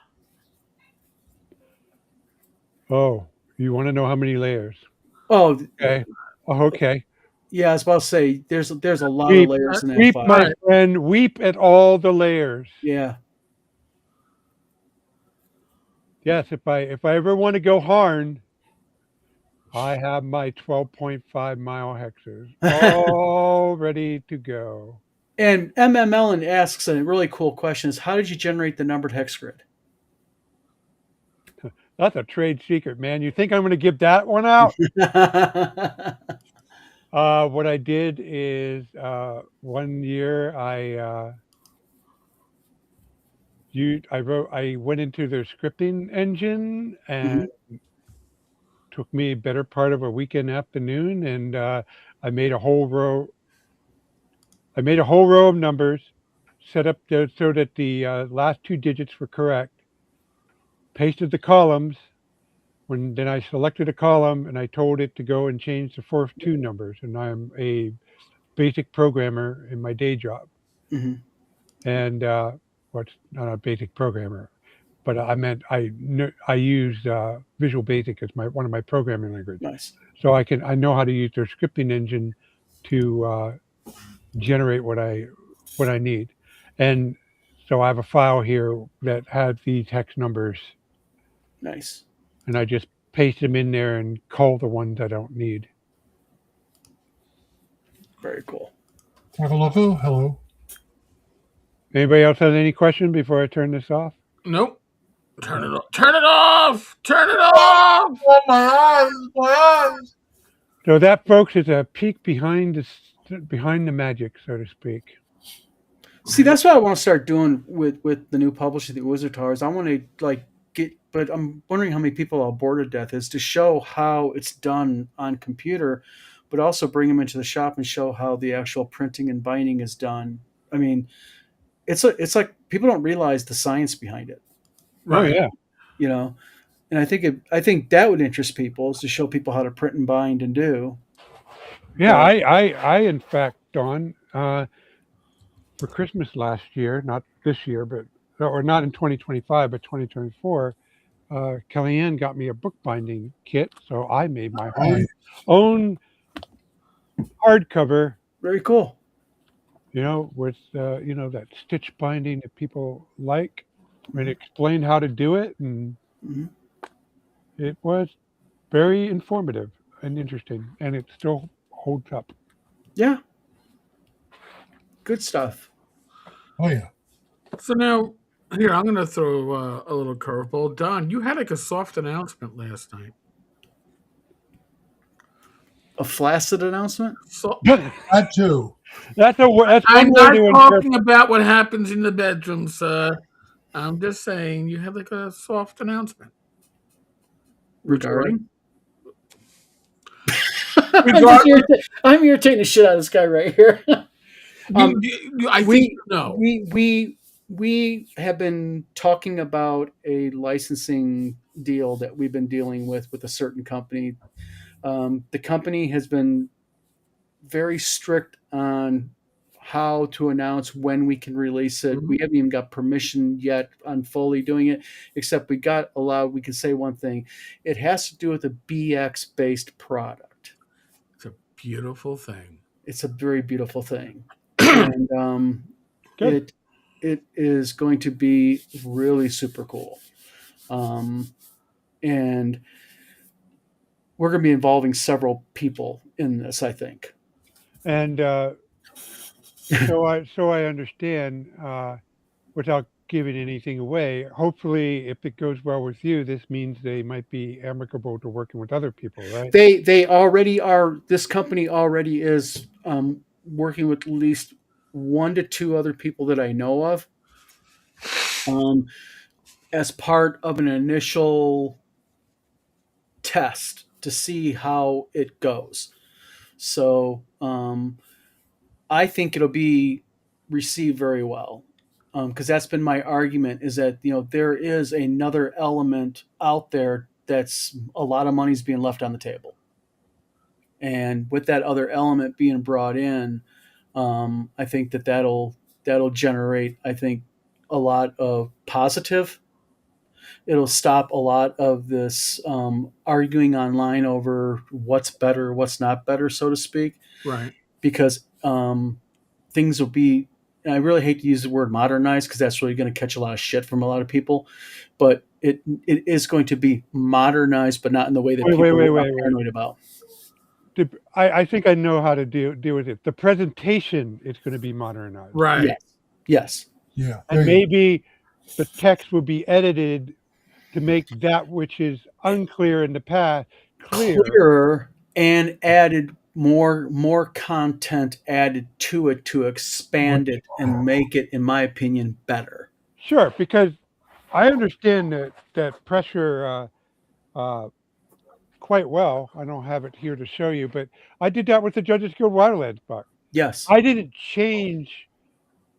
oh, you want to know how many layers? Oh, Okay. Oh, okay. yeah, I was about to say there's a lot Weep, of layers in that weep, file. my friend, weep at all the layers. Yeah. Yes, if I ever want to go hard, I have my 12.5 mile hexes all ready to go. And MMLN asks a really cool question: is how did you generate the numbered hex grid? That's a trade secret, man. You think I'm going to give that one out? What I did is one year I went into their scripting engine and took me a better part of a weekend afternoon, and I made a whole row. I made a whole row of numbers, set up so that the last two digits were correct. Pasted the columns. Then I selected a column and I told it to go and change the first two numbers. And I'm a basic programmer in my day job. Mm-hmm. And what's not a basic programmer, but I meant I use Visual Basic as one of my programming languages. Nice. So I know how to use their scripting engine to generate what I need. And so I have a file here that has these hex numbers. Nice. And I just paste them in there and call the ones I don't need. Very cool. Hello. Anybody else have any question before I turn this off? Nope. Turn it off. Turn it off. Turn it off. Oh, my eyes. So that, folks, is a peek behind the magic, so to speak. See, that's what I want to start doing with the new publishing, the Wizard Towers. I want to but I'm wondering how many people I'll bore to death is to show how it's done on computer, but also bring them into the shop and show how the actual printing and binding is done. I mean, it's like people don't realize the science behind it. Right. Oh, yeah. And I think that would interest people, is to show people how to print and bind and do. Yeah, I in fact, Don, for Christmas last year, not this year, or not in 2025, but 2024, Kellyanne got me a bookbinding kit, so I made my own hardcover. Very cool. With that stitch binding that people like, and explained how to do it, and it was very informative and interesting, and it still holds up. Yeah. Good stuff. Oh, yeah. So now, here, I'm going to throw a little curveball. Don, you had like a soft announcement last night. A flaccid announcement? So, That too. That's one I'm way not to talking about what happens in the bedroom, sir. I'm just saying you have like a soft announcement. Regarding? Regarding I'm irritating the shit out of this guy right here. I think we no. we have been talking about a licensing deal that we've been dealing with a certain company. The company has been very strict on how to announce when we can release it. We haven't even got permission yet on fully doing it, except we got allowed. We can say one thing: it has to do with a BX based product. It's a beautiful thing. It's a very beautiful thing, and Good. it is going to be really super cool. And we're going to be involving several people in this, I think. And so I understand, without giving anything away. Hopefully, if it goes well with you, this means they might be amicable to working with other people, right? They already are. This company already is working with at least 1 to 2 other people that I know of, as part of an initial test to see how it goes. So I think it'll be received very well, because that's been my argument, is that there is another element out there that's a lot of money's being left on the table, and with that other element being brought in, I think that'll generate, I think, a lot of positive. It'll stop a lot of this arguing online over what's better, what's not better, so to speak, Right. because things will be. And I really hate to use the word modernized, because that's really going to catch a lot of shit from a lot of people, but it is going to be modernized, but not in the way that people are paranoid about. I think I know how to deal with it. The presentation is going to be modernized. Right. Yes. Yeah. And maybe the text will be edited to make that which is unclear in the past clearer, and added more content added to it to expand it and make it, in my opinion, better. Sure, because I understand that pressure quite well. I don't have it here to show you, but I did that with the Judges Guild Wildlands book. Yes. I didn't change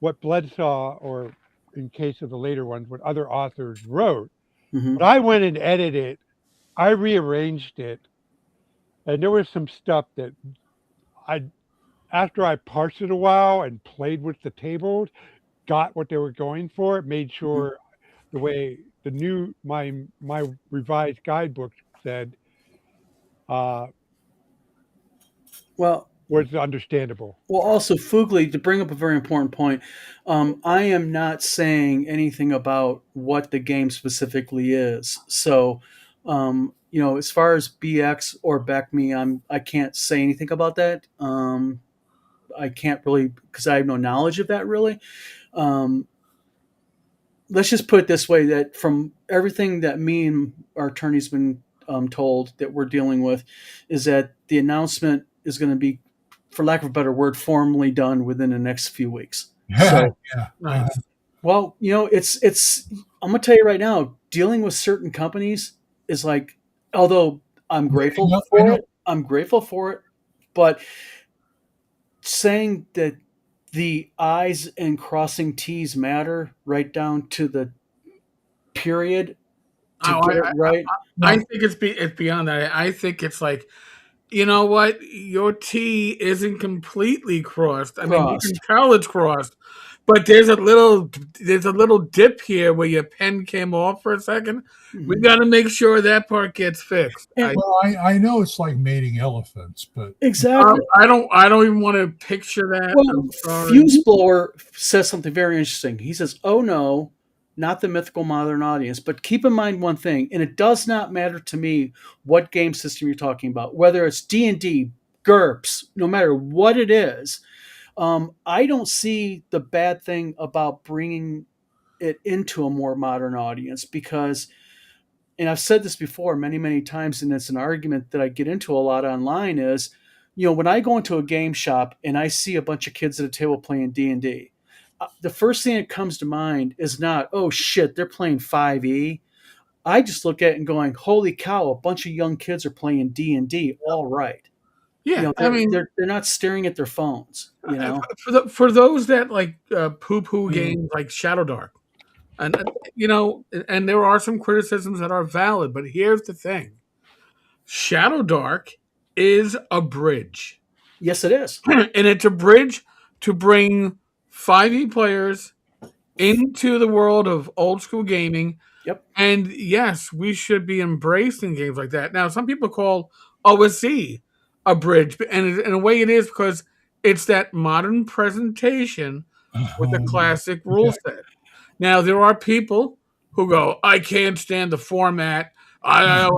what Bledsaw, or in case of the later ones, what other authors wrote. Mhm. But I went and edited it. I rearranged it. And there was some stuff that after I parsed it a while and played with the tables, got what they were going for, made sure the way my revised guidebook said Well, was understandable. Well, also, Fugly, to bring up a very important point, I am not saying anything about what the game specifically is. So, as far as BX or Back Me, I can't say anything about that. I can't really, because I have no knowledge of that really. Let's just put it this way: that from everything that me and our attorney's been told that we're dealing with, is that the announcement is going to be, for lack of a better word, formally done within the next few weeks. So, Nice. well, it's. I'm gonna tell you right now, dealing with certain companies is like, although I'm grateful for it, but saying that the I's and crossing T's matter right down to the period to get it right. I think it's beyond that. I think it's like, you know what? Your T isn't completely crossed. I mean, you can tell it's crossed, but there's a little dip here where your pen came off for a second. We got to make sure that part gets fixed. Well, I know it's like mating elephants, but Exactly. I don't even want to picture that. Well, Fuse Blower says something very interesting. He says, "Oh no, not the mythical modern audience, but keep in mind one thing, and it does not matter to me what game system you're talking about, whether it's D&D, GURPS, no matter what it is. I don't see the bad thing about bringing it into a more modern audience, because." And I've said this before many, many times, and it's an argument that I get into a lot online, is, when I go into a game shop and I see a bunch of kids at a table playing D&D, the first thing that comes to mind is not, oh shit, they're playing 5e. I just look at it and going, holy cow, a bunch of young kids are playing D&D. All right. Yeah, I they're, mean, they're not staring at their phones. for those that like poo-poo Mm. games like Shadow Dark, and and there are some criticisms that are valid, but here's the thing: Shadow Dark is a bridge, Yes, it is. and it's a bridge to bring 5e players into the world of old school gaming. Yep. And yes, we should be embracing games like that. Now, some people call OSC a bridge, and in a way it is because it's that modern presentation with a classic rule set. Now, there are people who go, I can't stand the format. I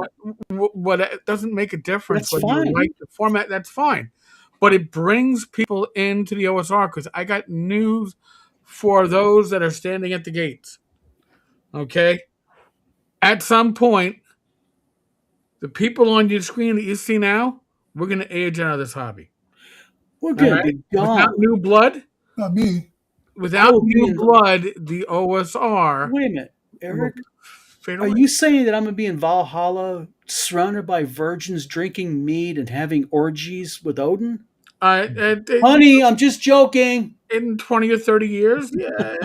what it doesn't make a difference That's whether you fine. like the format, that's fine. But it brings people into the OSR because I got news for those that are standing at the gates. Okay? At some point, the people on your screen that you see now, we're going to age out of this hobby. We're going All to right? be Without gone. new blood, Not me. without will be new in- blood, the OSR Wait a minute, Eric. fade Are away. you saying that I'm going to be in Valhalla surrounded by virgins drinking mead and having orgies with Odin? Honey, I'm just joking. In 20 or 30 years, yeah.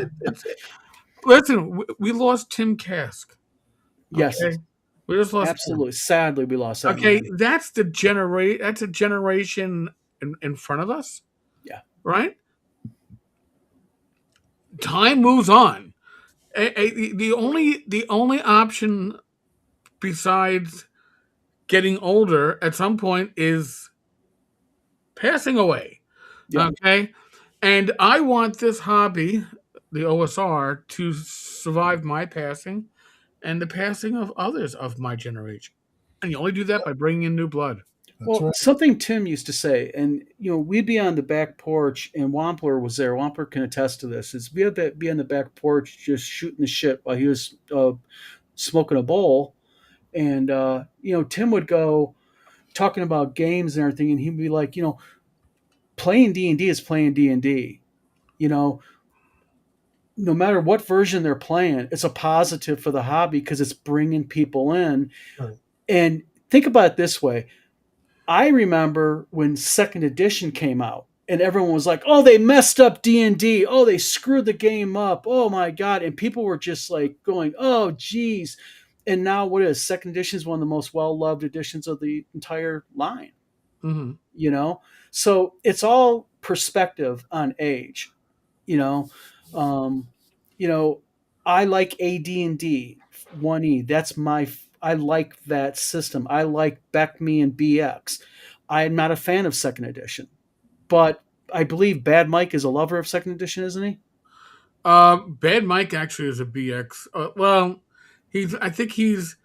Listen, we lost Tim Kask. Yes, Okay? We just lost Tim. absolutely. Sadly, we lost that. Okay, man. that's a generation in front of us. Yeah. Right? Time moves on. The only option besides getting older at some point is passing away. Yeah. Okay? And I want this hobby, the OSR, to survive my passing and the passing of others of my generation. And you only do that by bringing in new blood. That's Well, right. something Tim used to say, and we'd be on the back porch, and Wampler was there. Wampler can attest to this. Is we had to be on the back porch just shooting the shit while he was smoking a bowl, and Tim would go talking about games and everything, and he'd be like, playing D&D is playing D&D. No matter what version they're playing, it's a positive for the hobby because it's bringing people in. Right. And think about it this way. I remember when second edition came out and everyone was like, oh, they messed up D&D. Oh, they screwed the game up. Oh my God. And people were just like going, oh, geez. And now what is second edition is one of the most well-loved editions of the entire line, Mm-hmm. So it's all perspective on age, I like AD&D 1E. That's I like that system. I like BECME and BX. I'm not a fan of second edition, but I believe Bad Mike is a lover of second edition, isn't he? Bad Mike actually is a BX. I think he's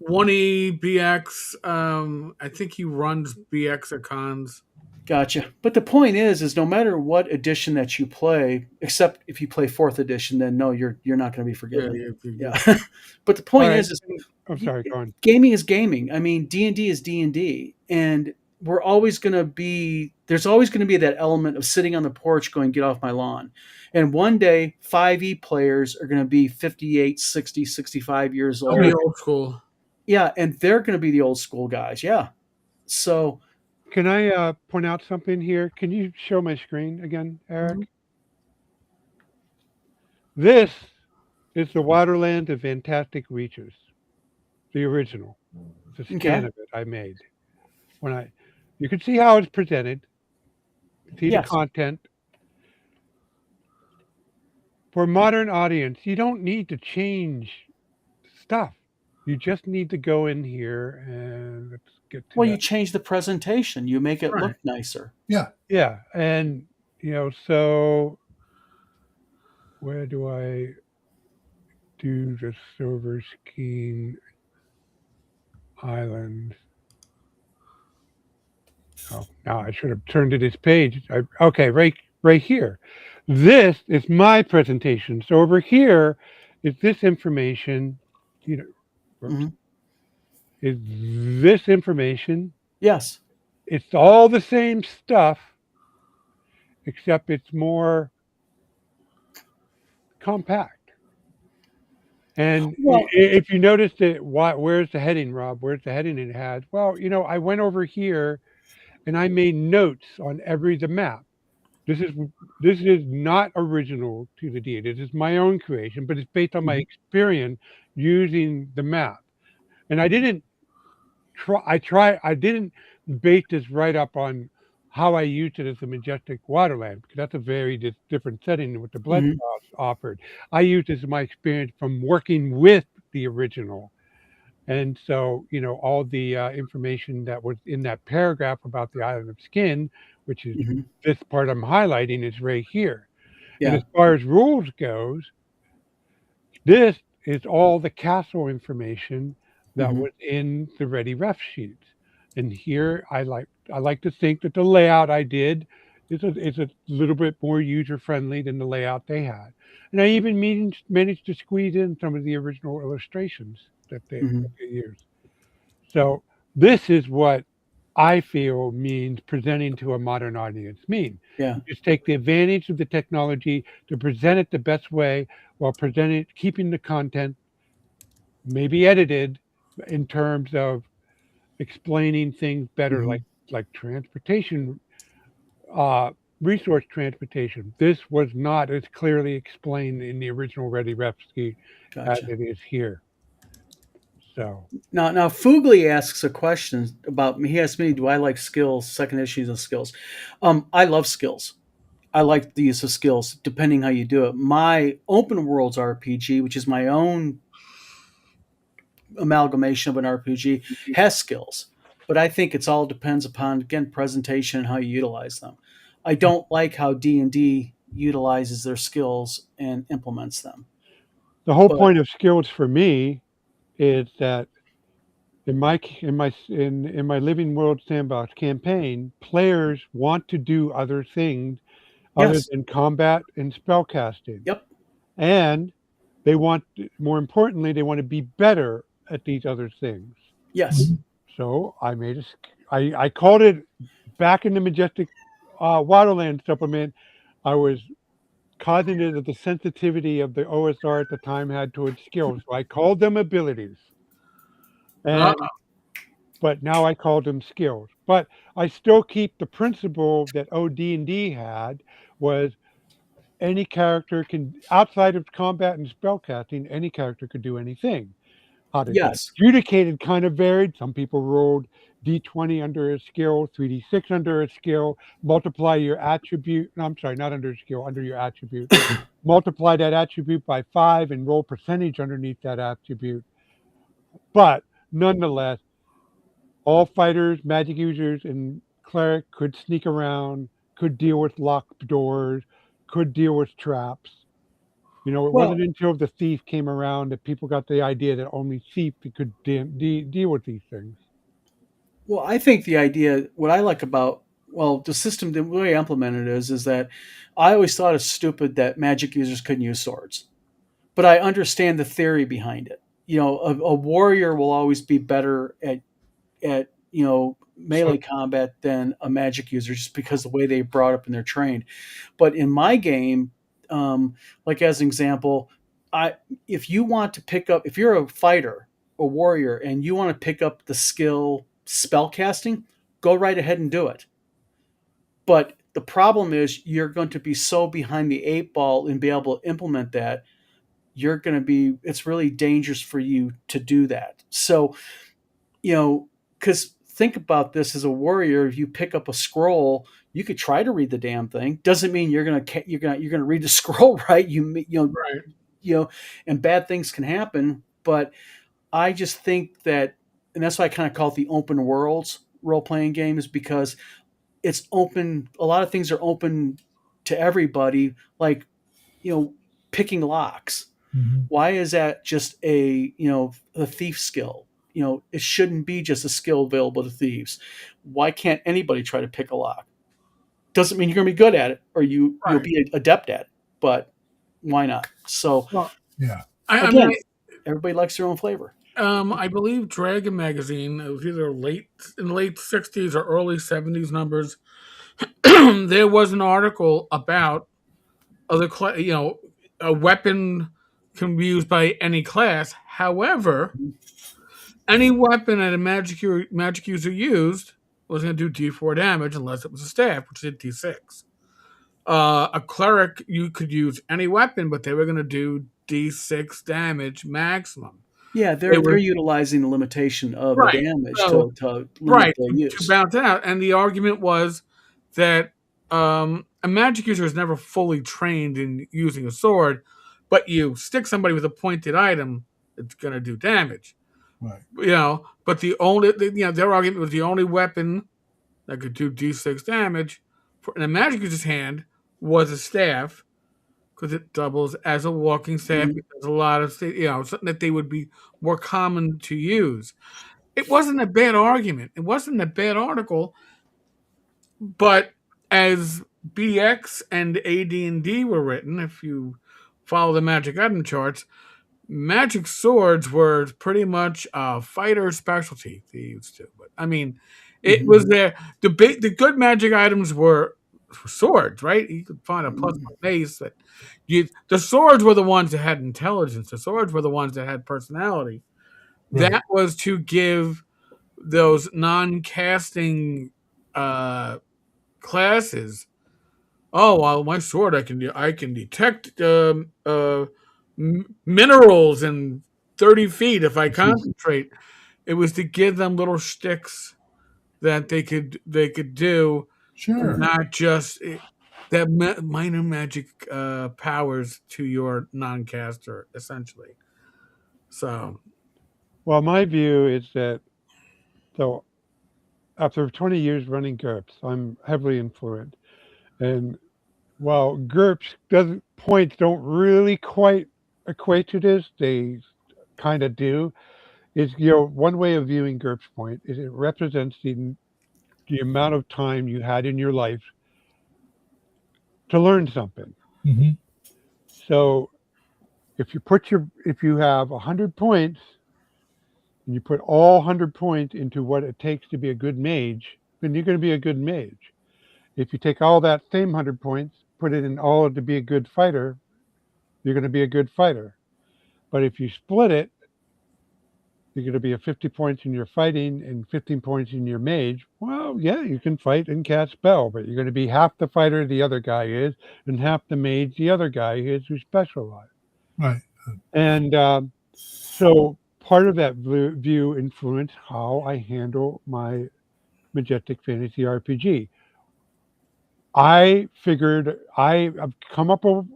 1E BX. I think he runs BX at cons. Gotcha. But the point is no matter what edition that you play, except if you play fourth edition, then no, you're not going to be forgiven. Yeah. But the point is I'm sorry, go on. Gaming is gaming. I mean, D&D is D&D, and we're always going to be. There's always going to be that element of sitting on the porch going, get off my lawn. And one day, 5e players are going to be 58, 60, 65 years old. Old school. Yeah, and they're going to be the old school guys. Yeah. So. Can I point out something here? Can you show my screen again, Eric? Mm-hmm. This is the Waterland of Fantastic Reaches, the original. It's a scan of it I made. You can see how it's presented. See the content. For a modern audience, you don't need to change stuff. You just need to go in here and let's get to you change the presentation. You make it look nicer. Yeah. Yeah. And, so where do I do the Silver Skiing Island? Oh, now I should have turned to this page. Okay, right here. This is my presentation. So over here is this information, is this information. Yes. It's all the same stuff, except it's more compact. And if you noticed it, where's the heading, Rob? Where's the heading it had? Well, I went over here and I made notes on the map. This is not original to the D. This is my own creation, but it's based on my experience using the map. And I didn't I didn't base this right up on how I used it as a majestic waterland, because that's a very different setting than what the Blood Mhm. offered. I used this as my experience from working with the original. And so, all the information that was in that paragraph about the Island of Skin, which is Mhm. this part I'm highlighting, is right here. And Yeah. as far as rules goes, this is all the castle information that Mhm. was in the Ready Ref sheets. And here I like to think that the layout I did is a little bit more user friendly than the layout they had. And I even managed to squeeze in some of the original illustrations that Mhm. they used. So this is what I feel means presenting to a modern audience mean. Yeah. You just take the advantage of the technology to present it the best way while keeping the content maybe edited in terms of explaining things better, Mhm. like transportation, uh, resource transportation. This was not as clearly explained in the original Ready Ref Ski as Gotcha. it is here. So Now, Fugly asks a question about me. He asked me, "Do I like skills? Second issues of skills." I love skills. I like the use of skills, depending how you do it. My open worlds RPG, which is my own amalgamation of an RPG, has skills, but I think it's all depends upon, again, presentation and how you utilize them. I don't like how D&D utilizes their skills and implements them. the whole But point of skills for me is that in my Living World Sandbox campaign, players want to do other things other yes, than combat and spellcasting, yep, and they want, more importantly, they want to be better at these other things. yes, Mhm. So I called it back in the Majestic Waterland supplement. I was cognizant of the sensitivity of the OSR at the time had towards skills, so I called them abilities. Uh, And but now I called them skills. But I still keep the principle that OD&D had was any character can, outside of combat and spellcasting, any character could do anything. How to get yes. adjudicated kind of varied. Some people rolled D20 under a skill, 3D6 under a skill, multiply your attribute. No, I'm sorry, not under a skill, under your attribute. Multiply that attribute by 5 and roll percentage underneath that attribute. But nonetheless, all fighters, magic users, and cleric could sneak around, could deal with locked doors, could deal with traps. It Well, wasn't until the thief came around that people got the idea that only thief could deal with these things. well, I think the idea, what I like about, well, the system, the way I implemented it is that I always thought it's stupid that magic users couldn't use swords, but I understand the theory behind it. A warrior will always be better at So melee combat than a magic user, just because the way they brought up and they're trained. But in my game, like as an example, I if you want to pick up, if you're a fighter, a warrior, and you want to pick up the skill spell casting, go right ahead and do it. But the problem is you're going to be so behind the eight ball and be able to implement that. You're going to be, it's really dangerous for you to do that. So, because think about this, as a warrior, if you pick up a scroll, you could try to read the damn thing. Doesn't mean you're gonna read the scroll right. right. And bad things can happen. But I just think that, and that's why I kind of call it the open worlds role playing game, is because it's open. A lot of things are open to everybody. Like, you know, picking locks. mhm. Why is that just a thief skill? It shouldn't be just a skill available to thieves. Why can't anybody try to pick a lock? Doesn't mean you're going to be good at it, or you'll Right. be adept at it, but why not? So Well, Yeah. I mean, again, everybody likes their own flavor. I believe Dragon Magazine, it was either in the late 60s or early 70s numbers. There was an article about a weapon can be used by any class. However, any weapon that a magic user used was going to do D4 damage unless it was a staff, which did D6. A cleric, you could use any weapon, but they were going to do D6 damage maximum. Yeah, they're utilizing the limitation of Right. the damage So, to limit right, the to use. bounce it out. And the argument was that a magic user is never fully trained in using a sword, but you stick somebody with a pointed item, it's going to do damage. Right. But their argument was the only weapon that could do D6 damage in a magic user's hand was a staff, because it doubles as a walking staff. Mhm. There's a lot of something that they would be more common to use. It wasn't a bad argument. It wasn't a bad article, but as BX and AD&D were written, if you follow the magic item charts, magic swords were pretty much a fighter specialty they used to. But I mean, it was there. The good magic items were swords, right? You could find a plus one mace, but the swords were the ones that had intelligence. The swords were the ones that had personality. Right. That was to give those non-casting classes. Oh well, my sword I can detect minerals in 30 feet if I concentrate. It was to give them little shticks that they could do, Sure. not just that minor magic powers to your non-caster, essentially. So, Well, my view is that, so after 20 years running GURPS, I'm heavily influenced. And while GURPS points don't really quite equate to this, they kind of do. Is one way of viewing GURPS point is it represents the amount of time you had in your life to learn something. Mm-hmm. So if you have 100 points and you put all 100 points into what it takes to be a good mage, then you're going to be a good mage. If you take all that same 100 points, put it in all to be a good fighter, you're going to be a good fighter. But if you split it, you're going to be a 50 points in your fighting and 15 points in your mage. Well, yeah, you can fight and cast spell, but you're going to be half the fighter the other guy is and half the mage the other guy is who specializes. Right. And so part of that view influenced how I handle my Majestic Fantasy RPG. I figured I've come up with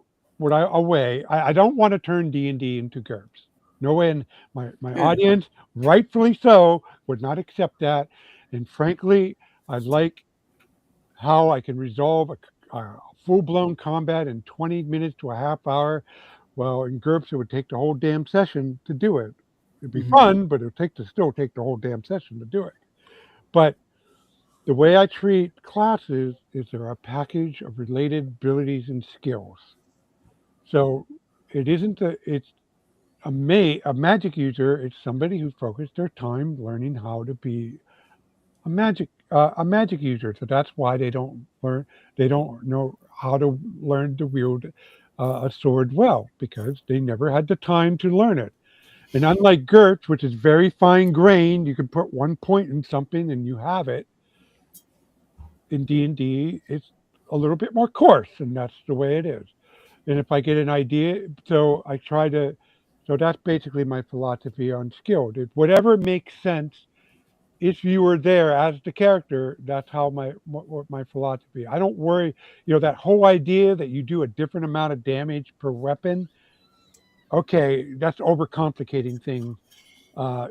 a way. I don't want to turn D&D into GURPS. No way. And my audience, rightfully so, would not accept that. And frankly, I like how I can resolve a full-blown combat in 20 minutes to a half hour. Well, in GURPS, it would take the whole damn session to do it. It'd be fun, but it would still take the whole damn session to do it. But the way I treat classes is they're a package of related abilities and skills. So it isn't it's a magic user. It's somebody who focused their time learning how to be a magic user. So that's why they don't know how to learn to wield a sword well, because they never had the time to learn it. And unlike GURPS, which is very fine grained, you can put 1 point in something and you have it. In D&D, it's a little bit more coarse, and that's the way it is. And if I get an idea, so that's basically my philosophy on skill. Whatever makes sense, if you were there as the character, that's how my philosophy. I don't worry, that whole idea that you do a different amount of damage per weapon. Okay, that's overcomplicating things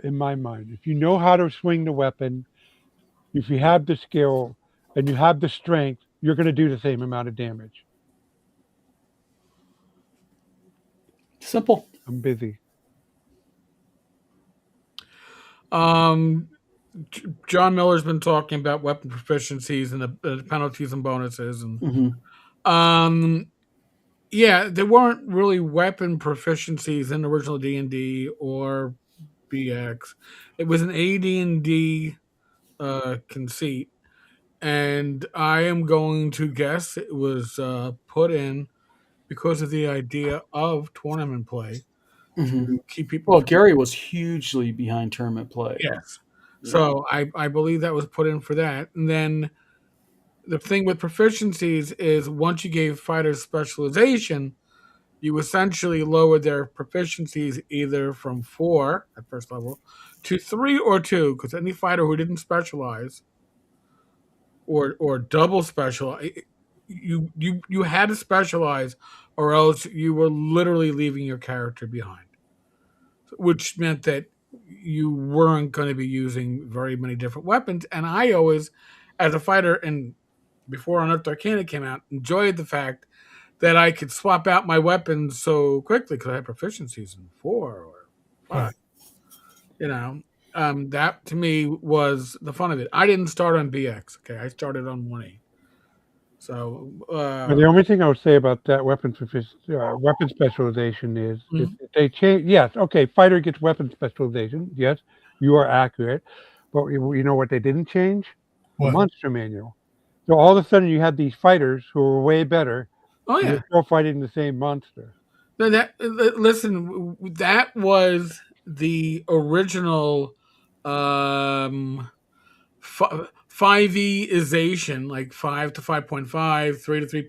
in my mind. If you know how to swing the weapon, if you have the skill and you have the strength, you're going to do the same amount of damage. Simple. I'm busy. John Miller's been talking about weapon proficiencies and the penalties and bonuses, and yeah, there weren't really weapon proficiencies in original D&D or BX. It was an AD&D conceit, and I am going to guess it was put in because of the idea of tournament play to keep people. Well, Gary was hugely behind tournament play. Yes, So I believe that was put in for that. And then the thing with proficiencies is once you gave fighters specialization, you essentially lowered their proficiencies either from 4 at first level to 3 or 2, because any fighter who didn't specialize or double special, you had to specialize, or else you were literally leaving your character behind, which meant that you weren't going to be using very many different weapons. And I always, as a fighter, and before Unearthed Arcana came out, enjoyed the fact that I could swap out my weapons so quickly because I had proficiencies in 4 or 5. Right. You know, that to me was the fun of it. I didn't start on BX. Okay, I started on 1E. So And the only thing I would say about that weapon specialization is if they change. Yes, okay, fighter gets weapon specialization. Yes, you are accurate. But you know what they didn't change? The What? monster manual. So all of a sudden you had these fighters who were way better. oh And yeah, they're still fighting the same monster. listen, that was the original 5E-ization, like 5 to 5.5, 3 to 3.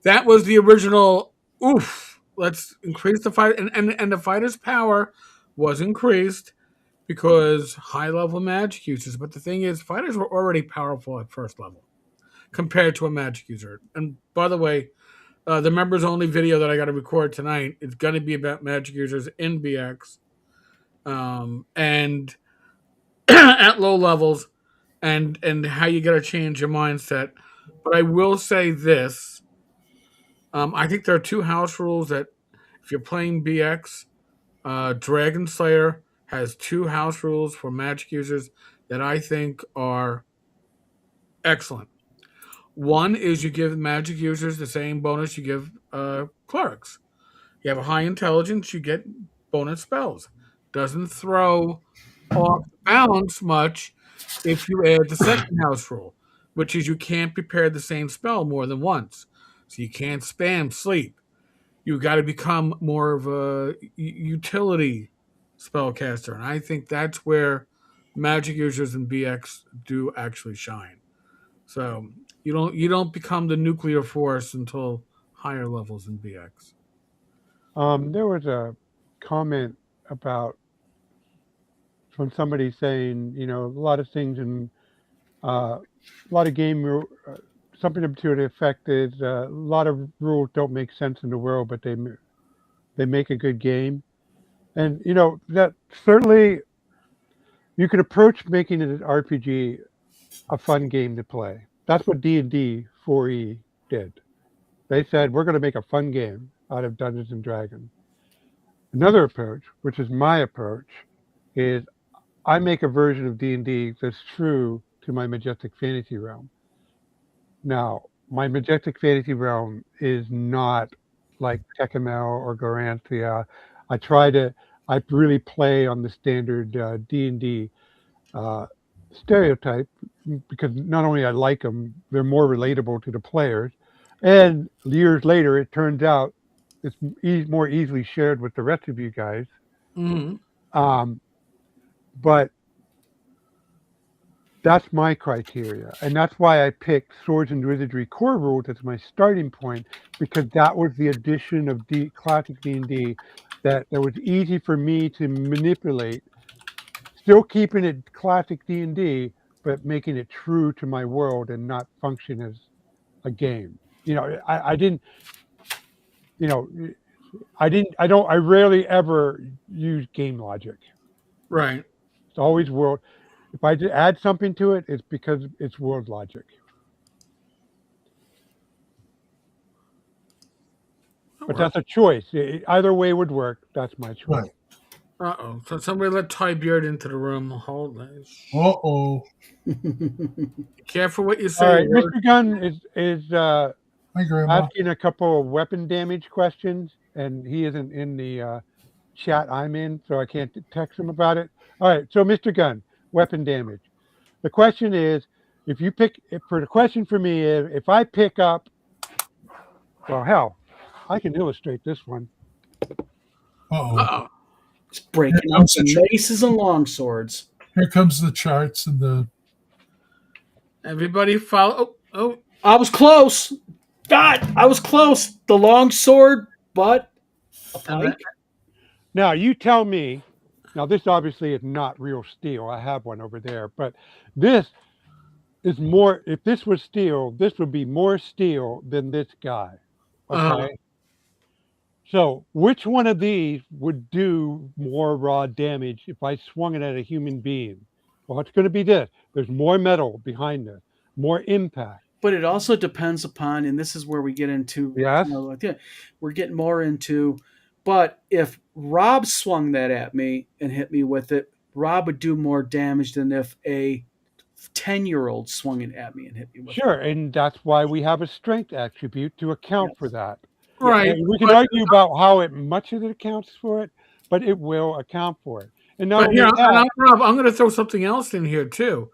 That was the original. Oof! Let's increase the fight, and the fighter's power was increased because high level magic users. But the thing is, fighters were already powerful at first level compared to a magic user. And by the way, the members only video that I got to record tonight is going to be about magic users in BX, and at low levels, and how you got to change your mindset. But I will say this: I think there are 2 house rules that, if you're playing BX, Dragon Slayer has 2 house rules for magic users that I think are excellent. One is you give magic users the same bonus you give clerics. You have a high intelligence, you get bonus spells. Doesn't throw off balance much if you add the second house rule, which is you can't prepare the same spell more than once. So you can't spam sleep. You got to become more of a utility spellcaster, and I think that's where magic users in BX do actually shine. So you don't become the nuclear force until higher levels in BX. There was a comment about from somebody saying, a lot of things in a lot of something to the effect is a lot of rules don't make sense in the world, but they make a good game. And that certainly you could approach making an RPG a fun game to play. That's what D&D 4E did. They said, we're going to make a fun game out of Dungeons and Dragons. Another approach, which is my approach, is I make a version of D&D that's true to my Majestic Fantasy realm. Now, my Majestic Fantasy realm is not like Tekkamel or Garanthia. I really play on the standard D&D stereotype because not only I like them, they're more relatable to the players. And years later, it turns out it's more easily shared with the rest of you guys. Mm-hmm. But that's my criteria. And that's why I picked Swords and Wizardry core rules as my starting point, because that was the addition of classic D&D that was easy for me to manipulate, still keeping it classic D&D, but making it true to my world and not function as a game. I rarely ever use game logic. Right. It's always world. If I add something to it, it's because it's world logic. But that's a choice. Either way would work. That's my choice. Right. Uh-oh. So somebody let Ty Beard into the room. Hold on. Uh-oh. Be careful what you say. All right, Mr. Gunn is Hi, Grandma. asking a couple of weapon damage questions, and he isn't in the chat I'm in, so I can't text him about it. All right, so Mr. Gunn, weapon damage. The question is, the question for me is, if I pick up, well, hell, I can illustrate this one. Uh-oh. Uh-oh. It's breaking out some maces and longswords. Here comes the charts and the. Everybody follow. Oh, I was close. God, I was close. The long sword, but a and the- pike. Now you tell me. Now this obviously is not real steel. I have one over there, but this is more. If this was steel, this would be more steel than this guy. Okay. uh, So which one of these would do more raw damage if I swung it at a human being? Well, it's going to be this. There's more metal behind this, more impact. But it also depends upon, and this is where we get into, Yes. we're getting more into. But if Rob swung that at me and hit me with it, Rob would do more damage than if a 10-year-old swung it at me and hit me with it. Sure, and that's why we have a strength attribute to account Yes. for that. right. And we can but- argue about how much of it accounts for it, but it will account for it. And not But only here, that, Rob, I'm going to throw something else in here too.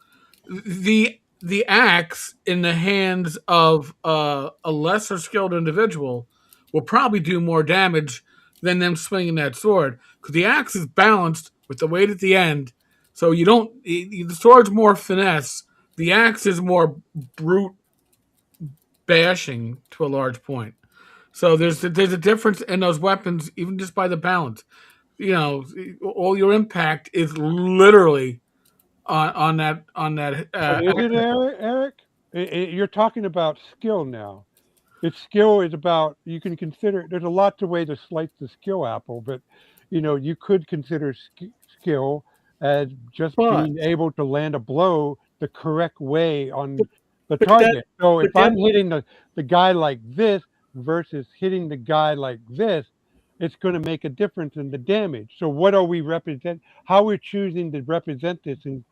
The axe in the hands of a lesser skilled individual will probably do more damage than them swinging that sword because the axe is balanced with the weight at the end. So you don't. The sword's more finesse. The axe is more brute bashing to a large point. So there's a difference in those weapons, even just by the balance. You know, all your impact is literally on that. but is it, Eric? You're talking about skill now. Its skill is about, you can consider, there's a lot to way to slice the skill apple, but you could consider skill as just But- being able to land a blow the correct way on the but target. So if but I'm hitting the guy like this versus hitting the guy like this, it's going to make a difference in the damage. So what are we represent? How we're choosing to represent this in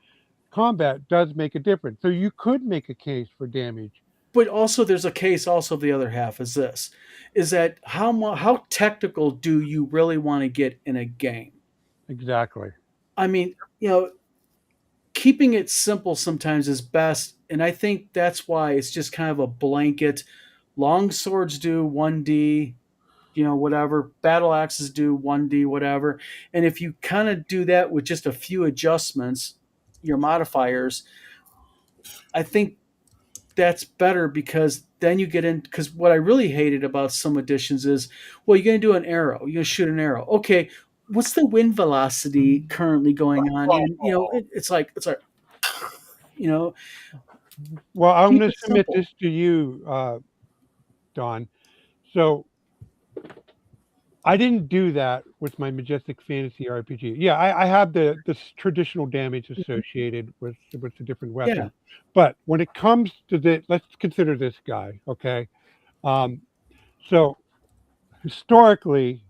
combat does make a difference. So you could make a case for damage. But also, there's a case. Also, the other half is this: is that how technical do you really want to get in a game? Exactly. I mean, keeping it simple sometimes is best, and I think that's why it's just kind of a blanket. Long swords do 1D, whatever. Battle axes do 1D, whatever. And if you kind of do that with just a few adjustments, your modifiers, I think that's better because then you get in. Because what I really hated about some editions is, well, you're going to do an arrow, you're going to shoot an arrow. Okay, what's the wind velocity currently going on? And it's like, Well, I'm Keep going it to submit simple. this to you, Don. So I didn't do that with my Majestic Fantasy RPG. Yeah, I have the traditional damage associated with the different weapons. Yeah. But when it comes to let's consider this guy, okay? So historically,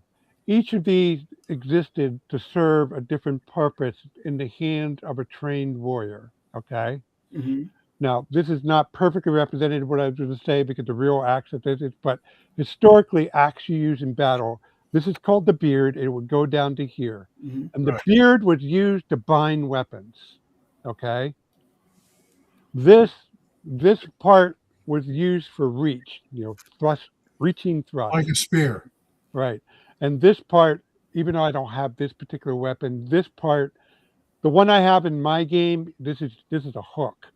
each of these existed to serve a different purpose in the hand of a trained warrior, okay? Mhm. Now, this is not perfectly representative of what I was going to say because the real axe of this is, but historically, axe you use in battle, this is called the beard. It would go down to here. Mhm. And the Right. beard was used to bind weapons, okay? This part was used for reach, thrust, reaching thrust. Like a spear. Right. And this part, even though I don't have this particular weapon, this part, the one I have in my game, this is a hook.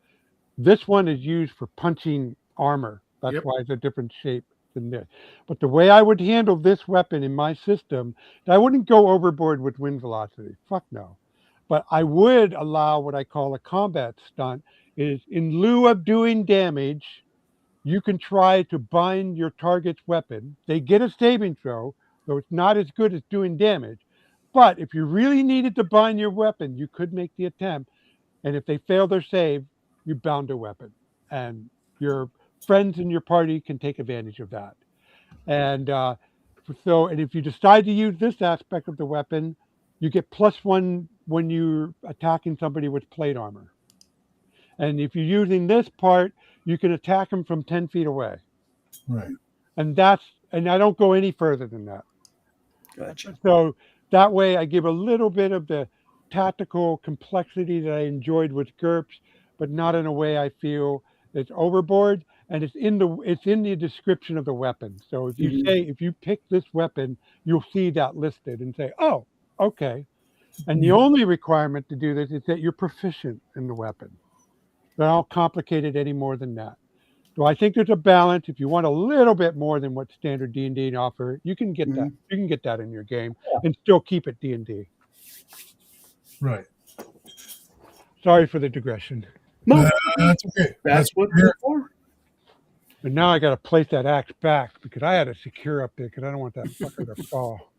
This one is used for punching armor. That's Yep. why it's a different shape than this. But the way I would handle this weapon in my system, I wouldn't go overboard with wind velocity. Fuck no. But I would allow what I call a combat stunt is in lieu of doing damage, you can try to bind your target's weapon. They get a saving throw, though it's not as good as doing damage. But if you really needed to bind your weapon, you could make the attempt. And if they fail their save, you bound their weapon. And your friends in your party can take advantage of that. And and if you decide to use this aspect of the weapon, you get +1 when you're attacking somebody with plate armor. And if you're using this part, you can attack them from 10 feet away. Right. And I don't go any further than that. Gotcha. So that way I give a little bit of the tactical complexity that I enjoyed with GURPS, but not in a way I feel it's overboard. And it's in the description of the weapon. So if you Mhm. if you pick this weapon, you'll see that listed and say, oh, okay. And the only requirement to do this is that you're proficient in the weapon. Don't complicate it any more than that. So I think there's a balance. If you want a little bit more than what standard D&D offer, you can get that. You can get that in your game and still keep it D&D. Right. Sorry for the digression. No, That's okay. that's what we're for. But now I got to place that axe back because I had to secure up there because I don't want that fucker to fall.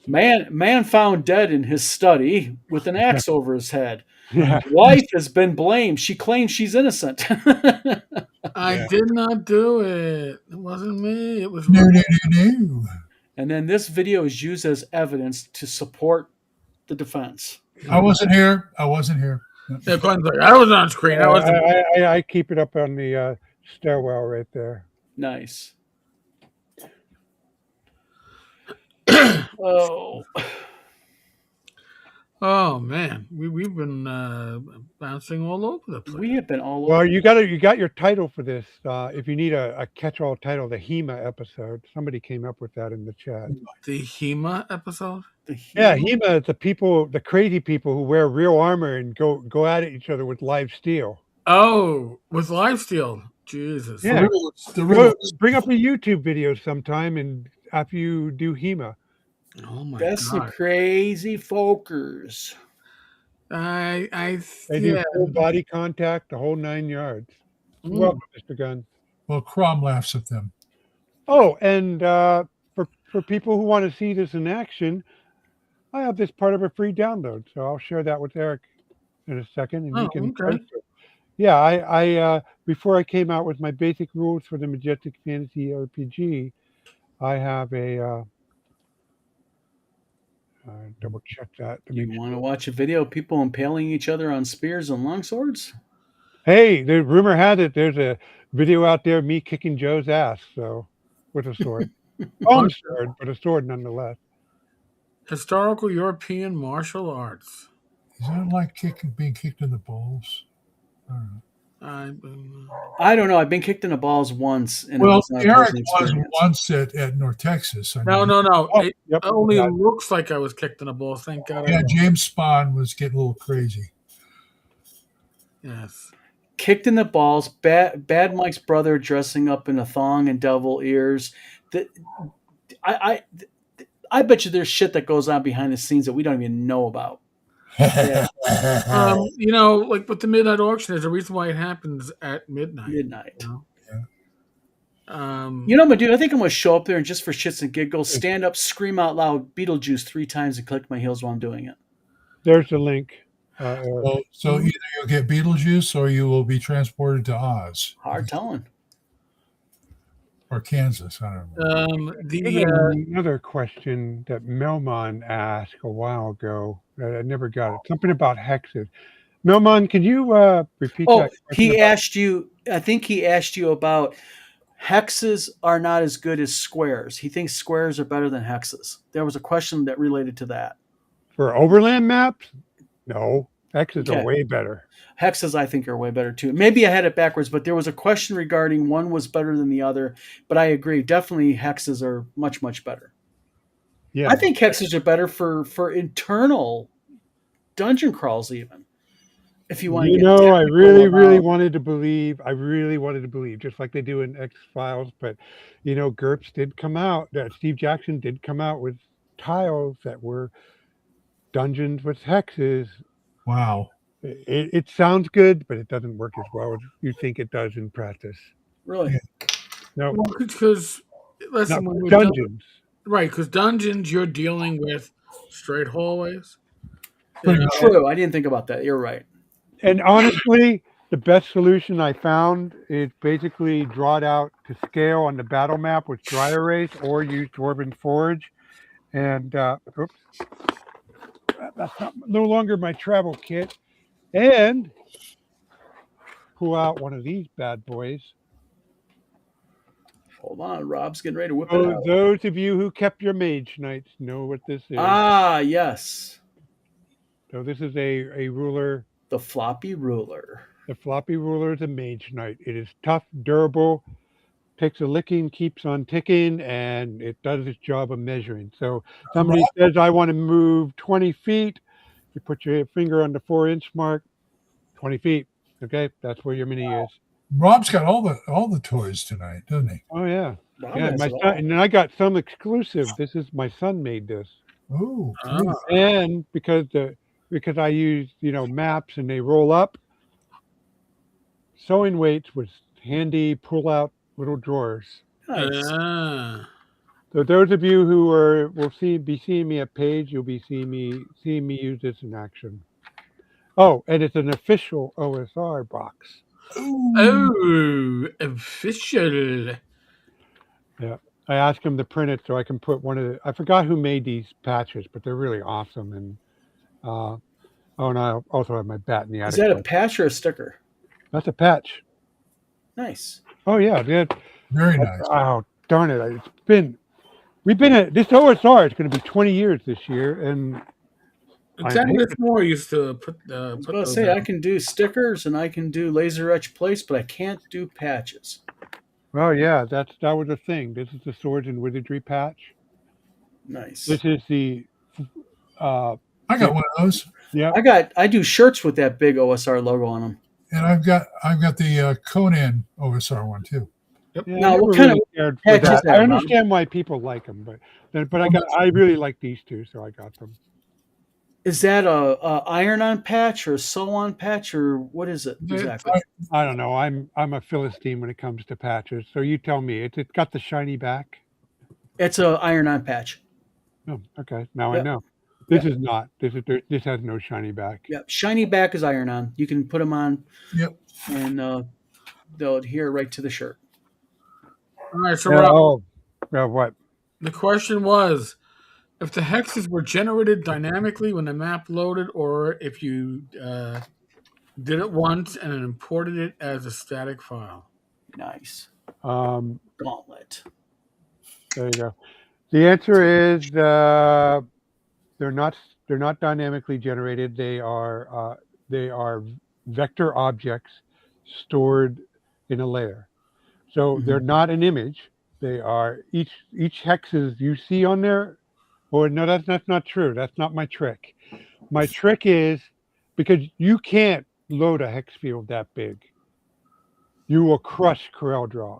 Man found dead in his study with an axe over his head. Yeah. Wife has been blamed. She claims she's innocent. I did not do it. It wasn't me. It was No. And then this video is used as evidence to support the defense. I wasn't here. Yeah, Glenn's like, I was on screen. I wasn't. I keep it up on the stairwell right there. Nice. Oh. Oh man, we've been bouncing all over the place. We have been all over. Well, you got your title for this. If you need a catch-all title, the HEMA episode. Somebody came up with that in the chat. The HEMA episode. Yeah, HEMA is the crazy people who wear real armor and go at each other with live steel. Oh, with live steel. Jesus. Yeah. The riddles. Bring up a YouTube video sometime, and after you do HEMA. Oh my That's god. the crazy folkers. I They do full body contact, the whole 9 yards. Welcome, Mr. Gunn. Well, Crom laughs at them. Oh, and for people who want to see this in action, I have this part of a free download, so I'll share that with Eric in a second, and you can. Okay. Yeah, I before I came out with my basic rules for the Majestic Fantasy RPG, I have a double check that. You want to watch a video of people impaling each other on spears and longswords? Hey, the rumor had it there's a video out there of me kicking Joe's ass, so with a sword. Long sword, but a sword nonetheless. Historical European martial arts. Is that like being kicked in the balls? I don't know. I've been kicked in the balls once. And Well, it was not a Eric pleasant was experience. once at North Texas. No. Oh, It yep, only yeah. looks like I was kicked in the balls. Thank God. Yeah, James Spahn was getting a little crazy. Yes. Kicked in the balls. Bad Mike's brother dressing up in a thong and devil ears. I bet you there's shit that goes on behind the scenes that we don't even know about. Like with the midnight auction, there's a reason why it happens at midnight. You know? You know what I'm gonna do? I think I'm gonna show up there and just for shits and giggles, stand up, scream out loud, Beetlejuice 3 times, and click my heels while I'm doing it. There's the link. So either you'll get Beetlejuice or you will be transported to Oz. Hard telling. Or Kansas. I don't know. Another question that Melmon asked a while ago that I never got it. Something about hexes. Melmon, can you repeat that? He asked you. I think he asked you about hexes are not as good as squares. He thinks squares are better than hexes. There was a question that related to that. For overland maps? No, hexes are way better. Hexes, I think, are way better too. Maybe I had it backwards, but there was a question regarding one was better than the other. But I agree, definitely hexes are much, much better. Yeah, I think hexes are better for internal dungeon crawls, even. If you want, I really wanted to believe. Just like they do in X-Files. But GURPS did come out. Steve Jackson did come out with tiles that were dungeons with hexes. Wow. It sounds good, but it doesn't work as well as you think it does in practice. Really? No, because listen, when we're dungeons, right? Because dungeons, you're dealing with straight hallways. True. I didn't think about that. You're right. And honestly, the best solution I found is basically draw it out to scale on the battle map with dry erase, or use Dwarven Forge. And that's no longer my travel kit. And pull out one of these bad boys. Hold on, Rob's getting ready to whip it out. Those of you who kept your mage knights know what this is. Ah, yes. So this is a ruler. The floppy ruler. The floppy ruler is a mage knight. It is tough, durable, takes a licking, keeps on ticking, and it does its job of measuring. So somebody says, I want to move 20 feet. You put your finger on the 4-inch mark, 20 feet. Okay, that's where your mini is. Rob's got all the toys tonight, doesn't he? Oh yeah, Wow, yeah. that's My it all. son, and I got some exclusive. This is my son made this, Oh, Ah. and because I use maps and they roll up. Sewing weights was handy pull out little drawers. Nice. So those of you who will be seeing me at Page, you'll be seeing me use this in action. Oh, and it's an official OSR box. Oh, official. Yeah, I asked him to print it so I can put one of the. I forgot who made these patches, but they're really awesome. And and I also have my bat in the Is attic. that a patch or a sticker? That's a patch. Nice. Oh yeah, very nice. oh darn it! We've been at this OSR. It's going to be 20 years this year, and Dennis Moore used to put. I was put about to those say, out. I can do stickers and I can do laser etch plates, but I can't do patches. well, yeah, that was a thing. This is the Swords and Wizardry patch. Nice. This is the. I got one of those, Yeah. I do shirts with that big OSR logo on them. and I've got the Conan OSR one too. Yeah, Now, I what never kind of really cared for patch is that. that, I Rob? understand why people like them, but I really like these two, so I got them. Is that a iron-on patch or a sew-on patch or what is it exactly? I don't know. I'm a Philistine when it comes to patches, so you tell me. It's got the shiny back. It's a iron-on patch. Oh, okay. Now I Yep. know. This is not. This has no shiny back. Yep, shiny back is iron-on. You can put them on, Yep. and they'll adhere right to the shirt. All right, so Yeah, Rob, what? the question was if the hexes were generated dynamically when the map loaded, or if you did it once and then imported it as a static file. Nice. There Gauntlet. you go. The answer is they're not dynamically generated. They are vector objects stored in a layer. So they're not an image. They are each hexes you see on there. Or no, that's not true. That's not my trick. My trick is because you can't load a hex field that big. You will crush CorelDRAW.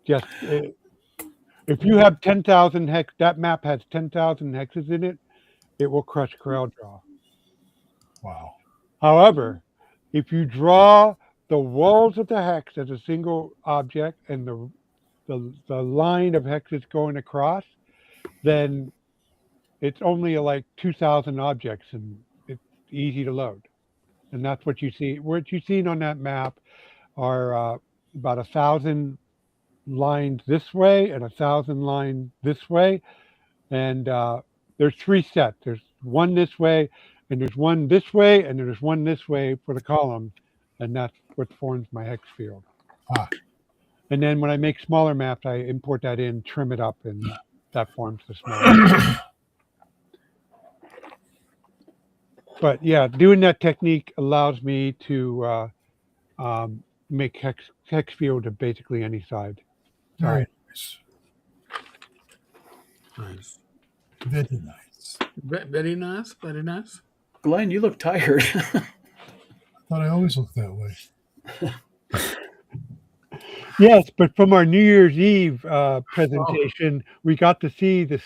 Just if you have 10,000 hex, that map has 10,000 hexes in it. It will crush CorelDRAW. Wow. However, if you draw the walls of the hex as a single object and the line of hexes going across, then it's only like 2,000 objects and it's easy to load. And that's what you see. What you've seen on that map are about 1,000 lines this way and 1,000 lines this way. And there's 3 sets. There's one this way, and there's one this way, and there's one this way for the column. And that's what forms my hex field. Ah. And then when I make smaller maps, I import that in, trim it up, and that forms the smaller. But yeah, doing that technique allows me to make hex field of basically any side. Very nice. Nice. Very nice. Very nice. Very nice. Glenn, you look tired. I thought I always looked that way. Yes, but from our New Year's Eve presentation, we got to see this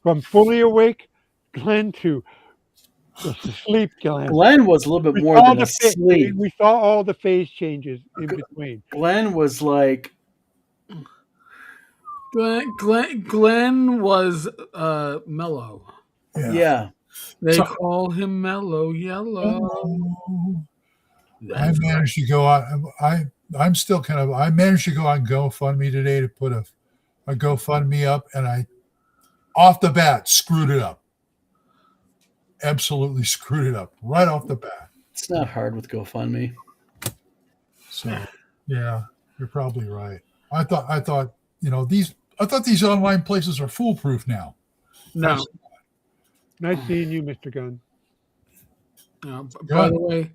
from fully awake Glenn to sleep Glenn. Glenn was a little bit more than asleep. We saw all the phase changes in between. Glenn was like, Glenn was mellow. yeah. They call him Mellow Yellow. I managed to go on. I'm still I managed to go on GoFundMe today to put a GoFundMe up, and I, off the bat, screwed it up. Absolutely screwed it up right off the bat. It's not hard with GoFundMe. So, yeah, you're probably right. I thought these online places are foolproof now. No. Nice seeing you, Mr. Gunn. By the way,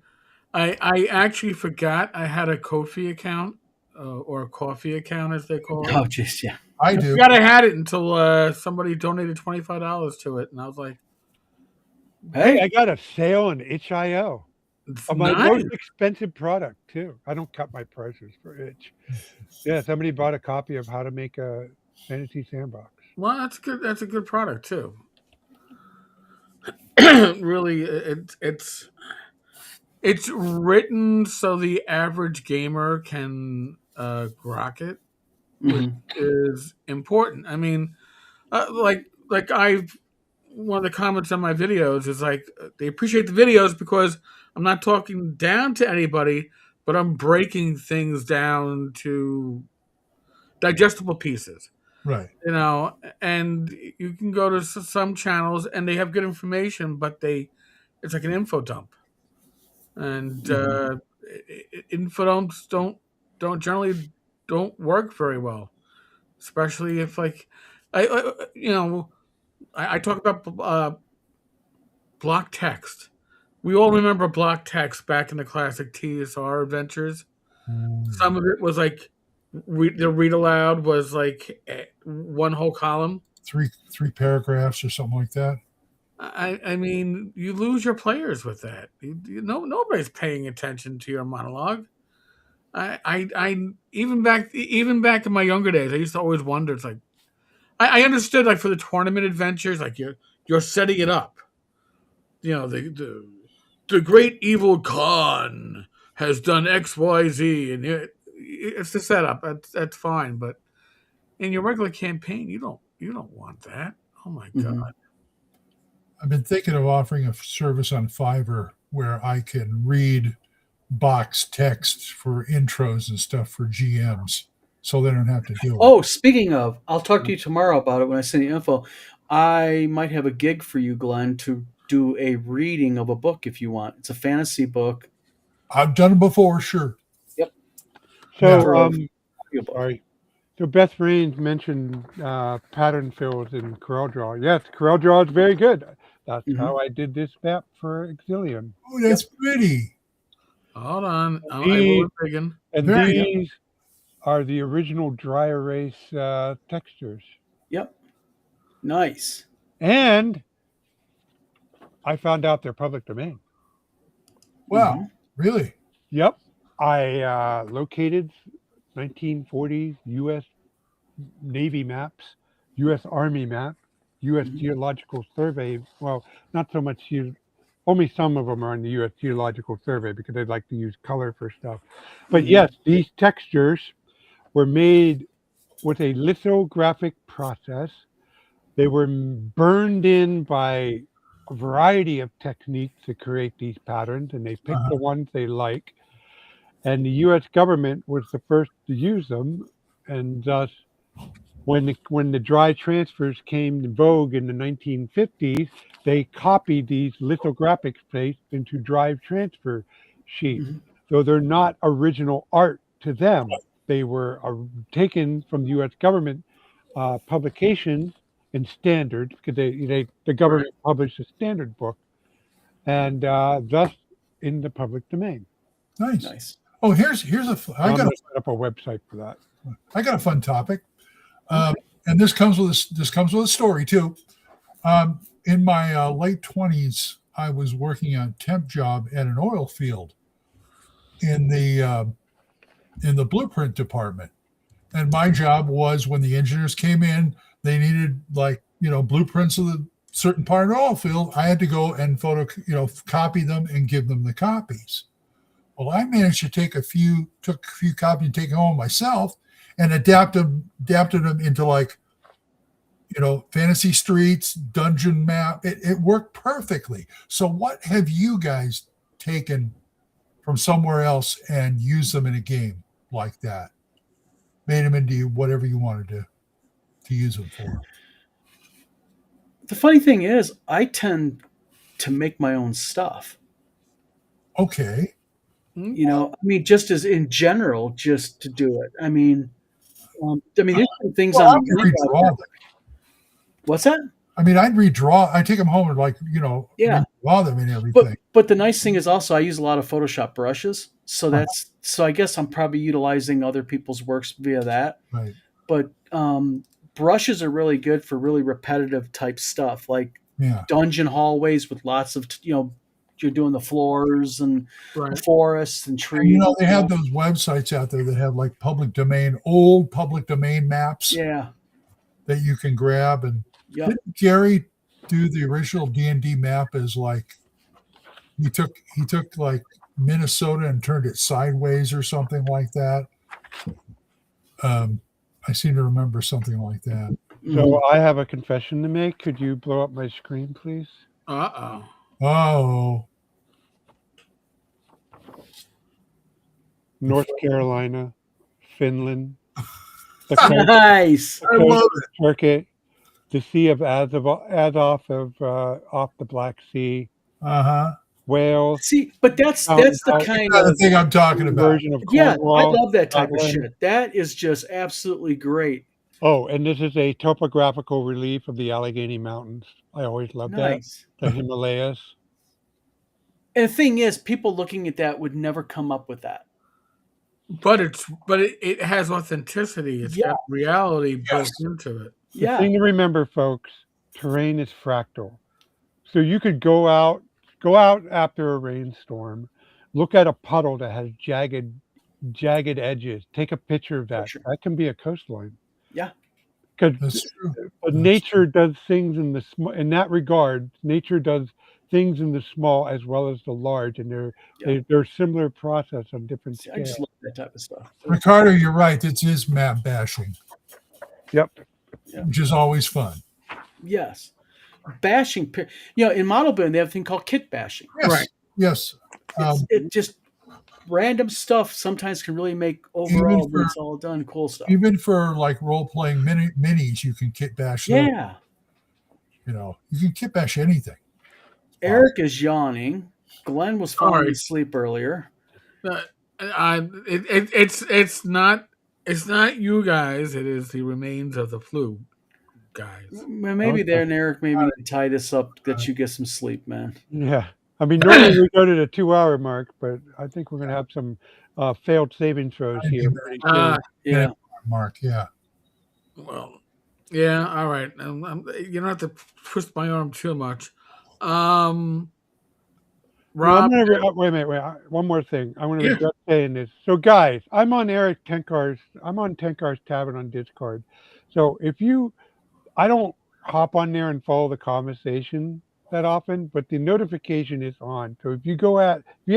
I actually forgot I had a Ko-fi account or a coffee account, as they call it. Oh, jeez, yeah. I I do. forgot I had it until somebody donated $25 to it, and I was like, Hey, Hey, I got a sale on itch.io. "It's Of my nice." most expensive product too. I don't cut my prices for itch. Yeah, somebody bought a copy of How to Make a Fantasy Sandbox. Well, that's good. That's a good product too. Really, it's written so the average gamer can grok it, which mhm. is important. I mean, like I've one of the comments on my videos is like they appreciate the videos because I'm not talking down to anybody, but I'm breaking things down to digestible pieces. Right. And you can go to some channels and they have good information, but it's like an info dump, and info dumps don't generally don't work very well, especially if like I talk about block text. We all remember block text back in the classic TSR adventures. Some of it was like the read aloud was like one whole column. Three paragraphs or something like that. I mean, you lose your players with that. Nobody's paying attention to your monologue. I even back in my younger days, I used to always wonder. It's like I understood like for the tournament adventures, like you're setting it up. The great evil Khan has done X Y Z, and it's the setup. That's fine, but in your regular campaign, you don't want that. Oh my Mhm. god. I've been thinking of offering a service on Fiverr where I can read box text for intros and stuff for GMs, so they don't have to do it. Oh, speaking of, I'll talk to you tomorrow about it when I send you info. I might have a gig for you, Glenn, to do a reading of a book if you want. It's a fantasy book. I've done it before, sure. So, For a audiobook. sorry. So Beth Rains mentioned pattern fills in CorelDRAW. Yes, CorelDRAW is very good. That's Mhm. how I did this map for Exilium. Oh, that's pretty. Hold on. I These- will begin. And Very good. these are the original dry erase textures. Yep. Nice. And I found out they're public domain. Wow, Mhm. really? Yep. I located 1940s U.S. Navy maps, U.S. Army map, U.S. Geological Survey. Well, not so much. Only some of them are in the U.S. Geological Survey because they like to use color for stuff. But yes, these textures were made with a lithographic process. They were burned in by a variety of techniques to create these patterns, and they picked the ones they like. And the U.S. government was the first to use them, and thus, when the dry transfers came in vogue in the 1950s, they copied these lithographic plates into dry transfer sheets. Mhm. So they're not original art to them. They were taken from the U.S. government publications and standards because the government published a standard book, and thus in the public domain. Nice. Nice. Oh, here's a. I'm going to set up a website for that. I got a fun topic, and this comes with a story too. In my late 20s, I was working on a temp job at an oil field in the blueprint department, and my job was when the engineers came in, they needed blueprints of the certain part of the oil field. I had to go and copy them and give them the copies. Well, I managed to took a few copies and take them home myself and adapted them into Fantasy Streets, Dungeon Map. It worked perfectly. So what have you guys taken from somewhere else and used them in a game like that? Made them into whatever you wanted to use them for. The funny thing is, I tend to make my own stuff. Okay. Just as in general, just to do it. There's some things Well, on I'm the redraw them. What's that? I mean, I'd redraw. I take them home and Yeah. redraw them and everything. But the nice thing is also I use a lot of Photoshop brushes, so I guess I'm probably utilizing other people's works via that. Right. But brushes are really good for really repetitive type stuff, like Yeah. dungeon hallways with lots of you're doing the floors and Right. forests and And, trees. they have those websites out there that have like old public domain maps Yeah. that you can grab. And Yep. didn't Gary do the original D&D map as like he took like Minnesota and turned it sideways or something like that? I seem to remember something like that. So I have a confession to make. Could you blow up my screen, please? Uh-oh. Oh, North Carolina, Finland, the Nice. I love it. Turkey, the Sea of Azov off the Black Sea, uh-huh. Wales. See, but that's the kind That's the of thing I'm talking about. version of yeah. I Cornwall, love that type of Scotland. shit. That is just absolutely great. Oh, and this is a topographical relief of the Allegheny Mountains. I always love Nice. that. The Himalayas. And the thing is, people looking at that would never come up with that. But it has authenticity. It's Yeah. got reality built Yes. into it. The Yeah. thing to remember, folks, terrain is fractal. So you could go out after a rainstorm, look at a puddle that has jagged edges, take a picture of that. Sure. That can be a coastline. Yeah. That's Because true. nature does things in the small. In that regard, nature does things in the small as well as the large, and they're similar process on different See, I just scales. love that type of stuff. Ricardo, you're right. It is map bashing, Yep. which is always fun. Yes. Bashing. In model building, they have a thing called kit bashing. Yes. Right. Yes. It just random stuff sometimes can really make overall for- when it's all done cool stuff. Even for like role playing minis, you can kit bash them. Yeah. You can kit bash anything. Eric is yawning. Glenn was falling Sorry. asleep earlier. It's not you guys. It is the remains of the flu, guys. Well, maybe Okay. there and Eric, maybe we can tie this up that you get some sleep, man. Yeah. I mean, normally we go to the 2-hour mark, but I think we're going to have some failed saving throws here. pretty soon. Yeah. Mark, yeah. Well, yeah. All right. You don't have to twist my arm too much. Well, Rob, wait a minute. One more thing. I want to Yeah. regret saying this. So, guys, I'm on Tenkar's Tavern on Discord. So I don't hop on there and follow the conversation that often, but the notification is on. So if you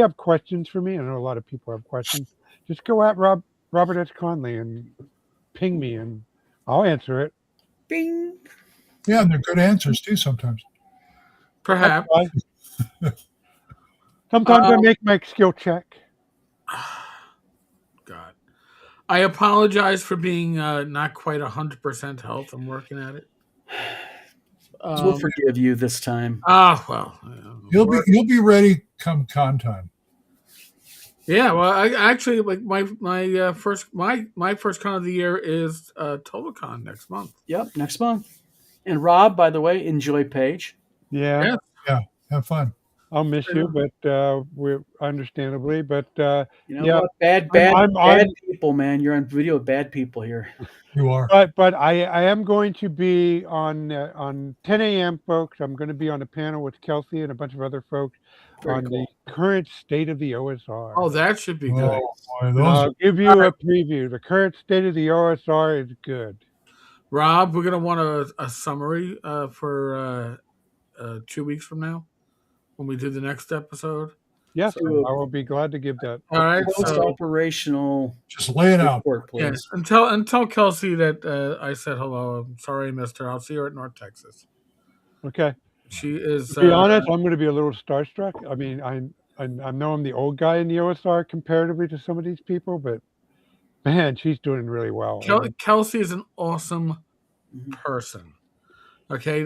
have questions for me, I know a lot of people have questions, just go at Robert S. Conley and ping me and I'll answer it. Bing. Yeah, and they're good answers too sometimes. perhaps. Sometimes I make my skill check. God, I apologize for being not quite 100% health. I'm working at it. We'll forgive you this time. Well, You'll be ready come con time. yeah. Well, I actually like my first con of the year is TotalCon next month. Yep, next month. And Rob, by the way, enjoy Paige. Yeah, Yeah. Have fun. I'll miss you, but we're understandably, but You know Yeah. what? Bad I'm- people, man. You're on video with bad people here. You are. But I am going to be on 10 a.m., folks. I'm going to be on a panel with Kelsey and a bunch of other folks Very on cool. the current state of the OSR. Oh, that should be good. Oh, boy, those I'll give you a preview. The current state of the OSR is good. Rob, we're gonna want a summary for 2 weeks from now when we do the next episode. Yes, So- I will be glad to give that. All right. Post So, operational just lay it out. report, please. yes, and tell Kelsey that I said hello. I'm sorry I missed her. I'll see her at North Texas. Okay. She is. To be honest, I'm going to be a little starstruck. I mean, I know I'm the old guy in the OSR comparatively to some of these people, but man, she's doing really well. Kelsey is an awesome Mhm. person. Okay,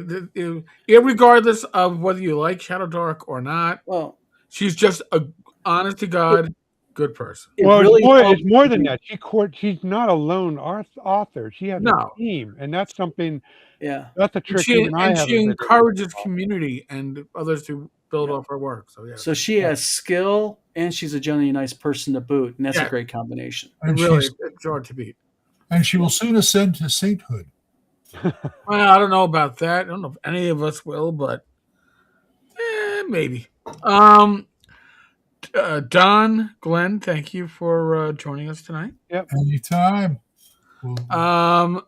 regardless of whether you like Shadow Dark or not, Well, she's just a honest to God good person. It Well, really helps it's more than you- that. She's not a lone author. She has No. a team, and that's something. Yeah. That's a And trick she, even I and haven't she been able to encourages pull off. community and others to build Yeah. off her work. So, yeah. So she has skill and she's a genuinely nice person to boot, and that's Yeah. a great combination. It And, really, she's, it's hard to beat. and she will soon ascend to sainthood. Well, I don't know about that. I don't know if any of us will, but maybe. Don, Glenn, thank you for joining us tonight. Anytime. Well,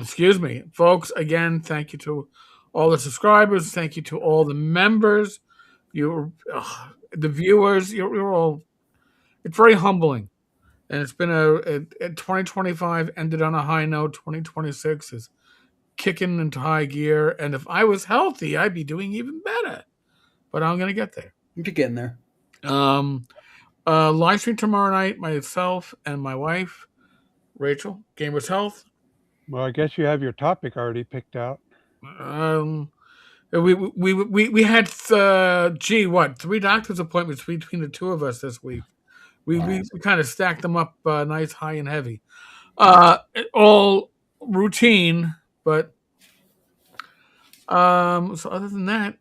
Excuse me, folks. Again, thank you to all the subscribers. Thank you to all the members. The viewers. You're all. It's very humbling, and it's been a 2025 ended on a high note. 2026 is kicking into high gear, and if I was healthy, I'd be doing even better. But I'm gonna get there. You're getting there. Live stream tomorrow night. Myself and my wife, Rachel, Gamers Health. Well, I guess you have your topic already picked out. We had 3 doctor's appointments between the two of us this week. We kind of stacked them up nice, high, and heavy. All routine, but so other than that,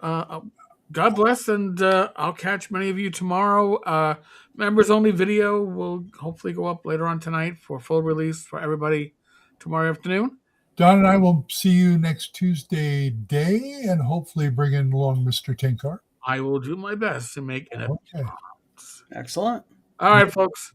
God bless, and I'll catch many of you tomorrow. Members only video will hopefully go up later on tonight for full release for everybody tomorrow afternoon. Don and I will see you next Tuesday day and hopefully bring in along Mr. Tinkar. I will do my best to make it. Okay. Excellent. All right, folks.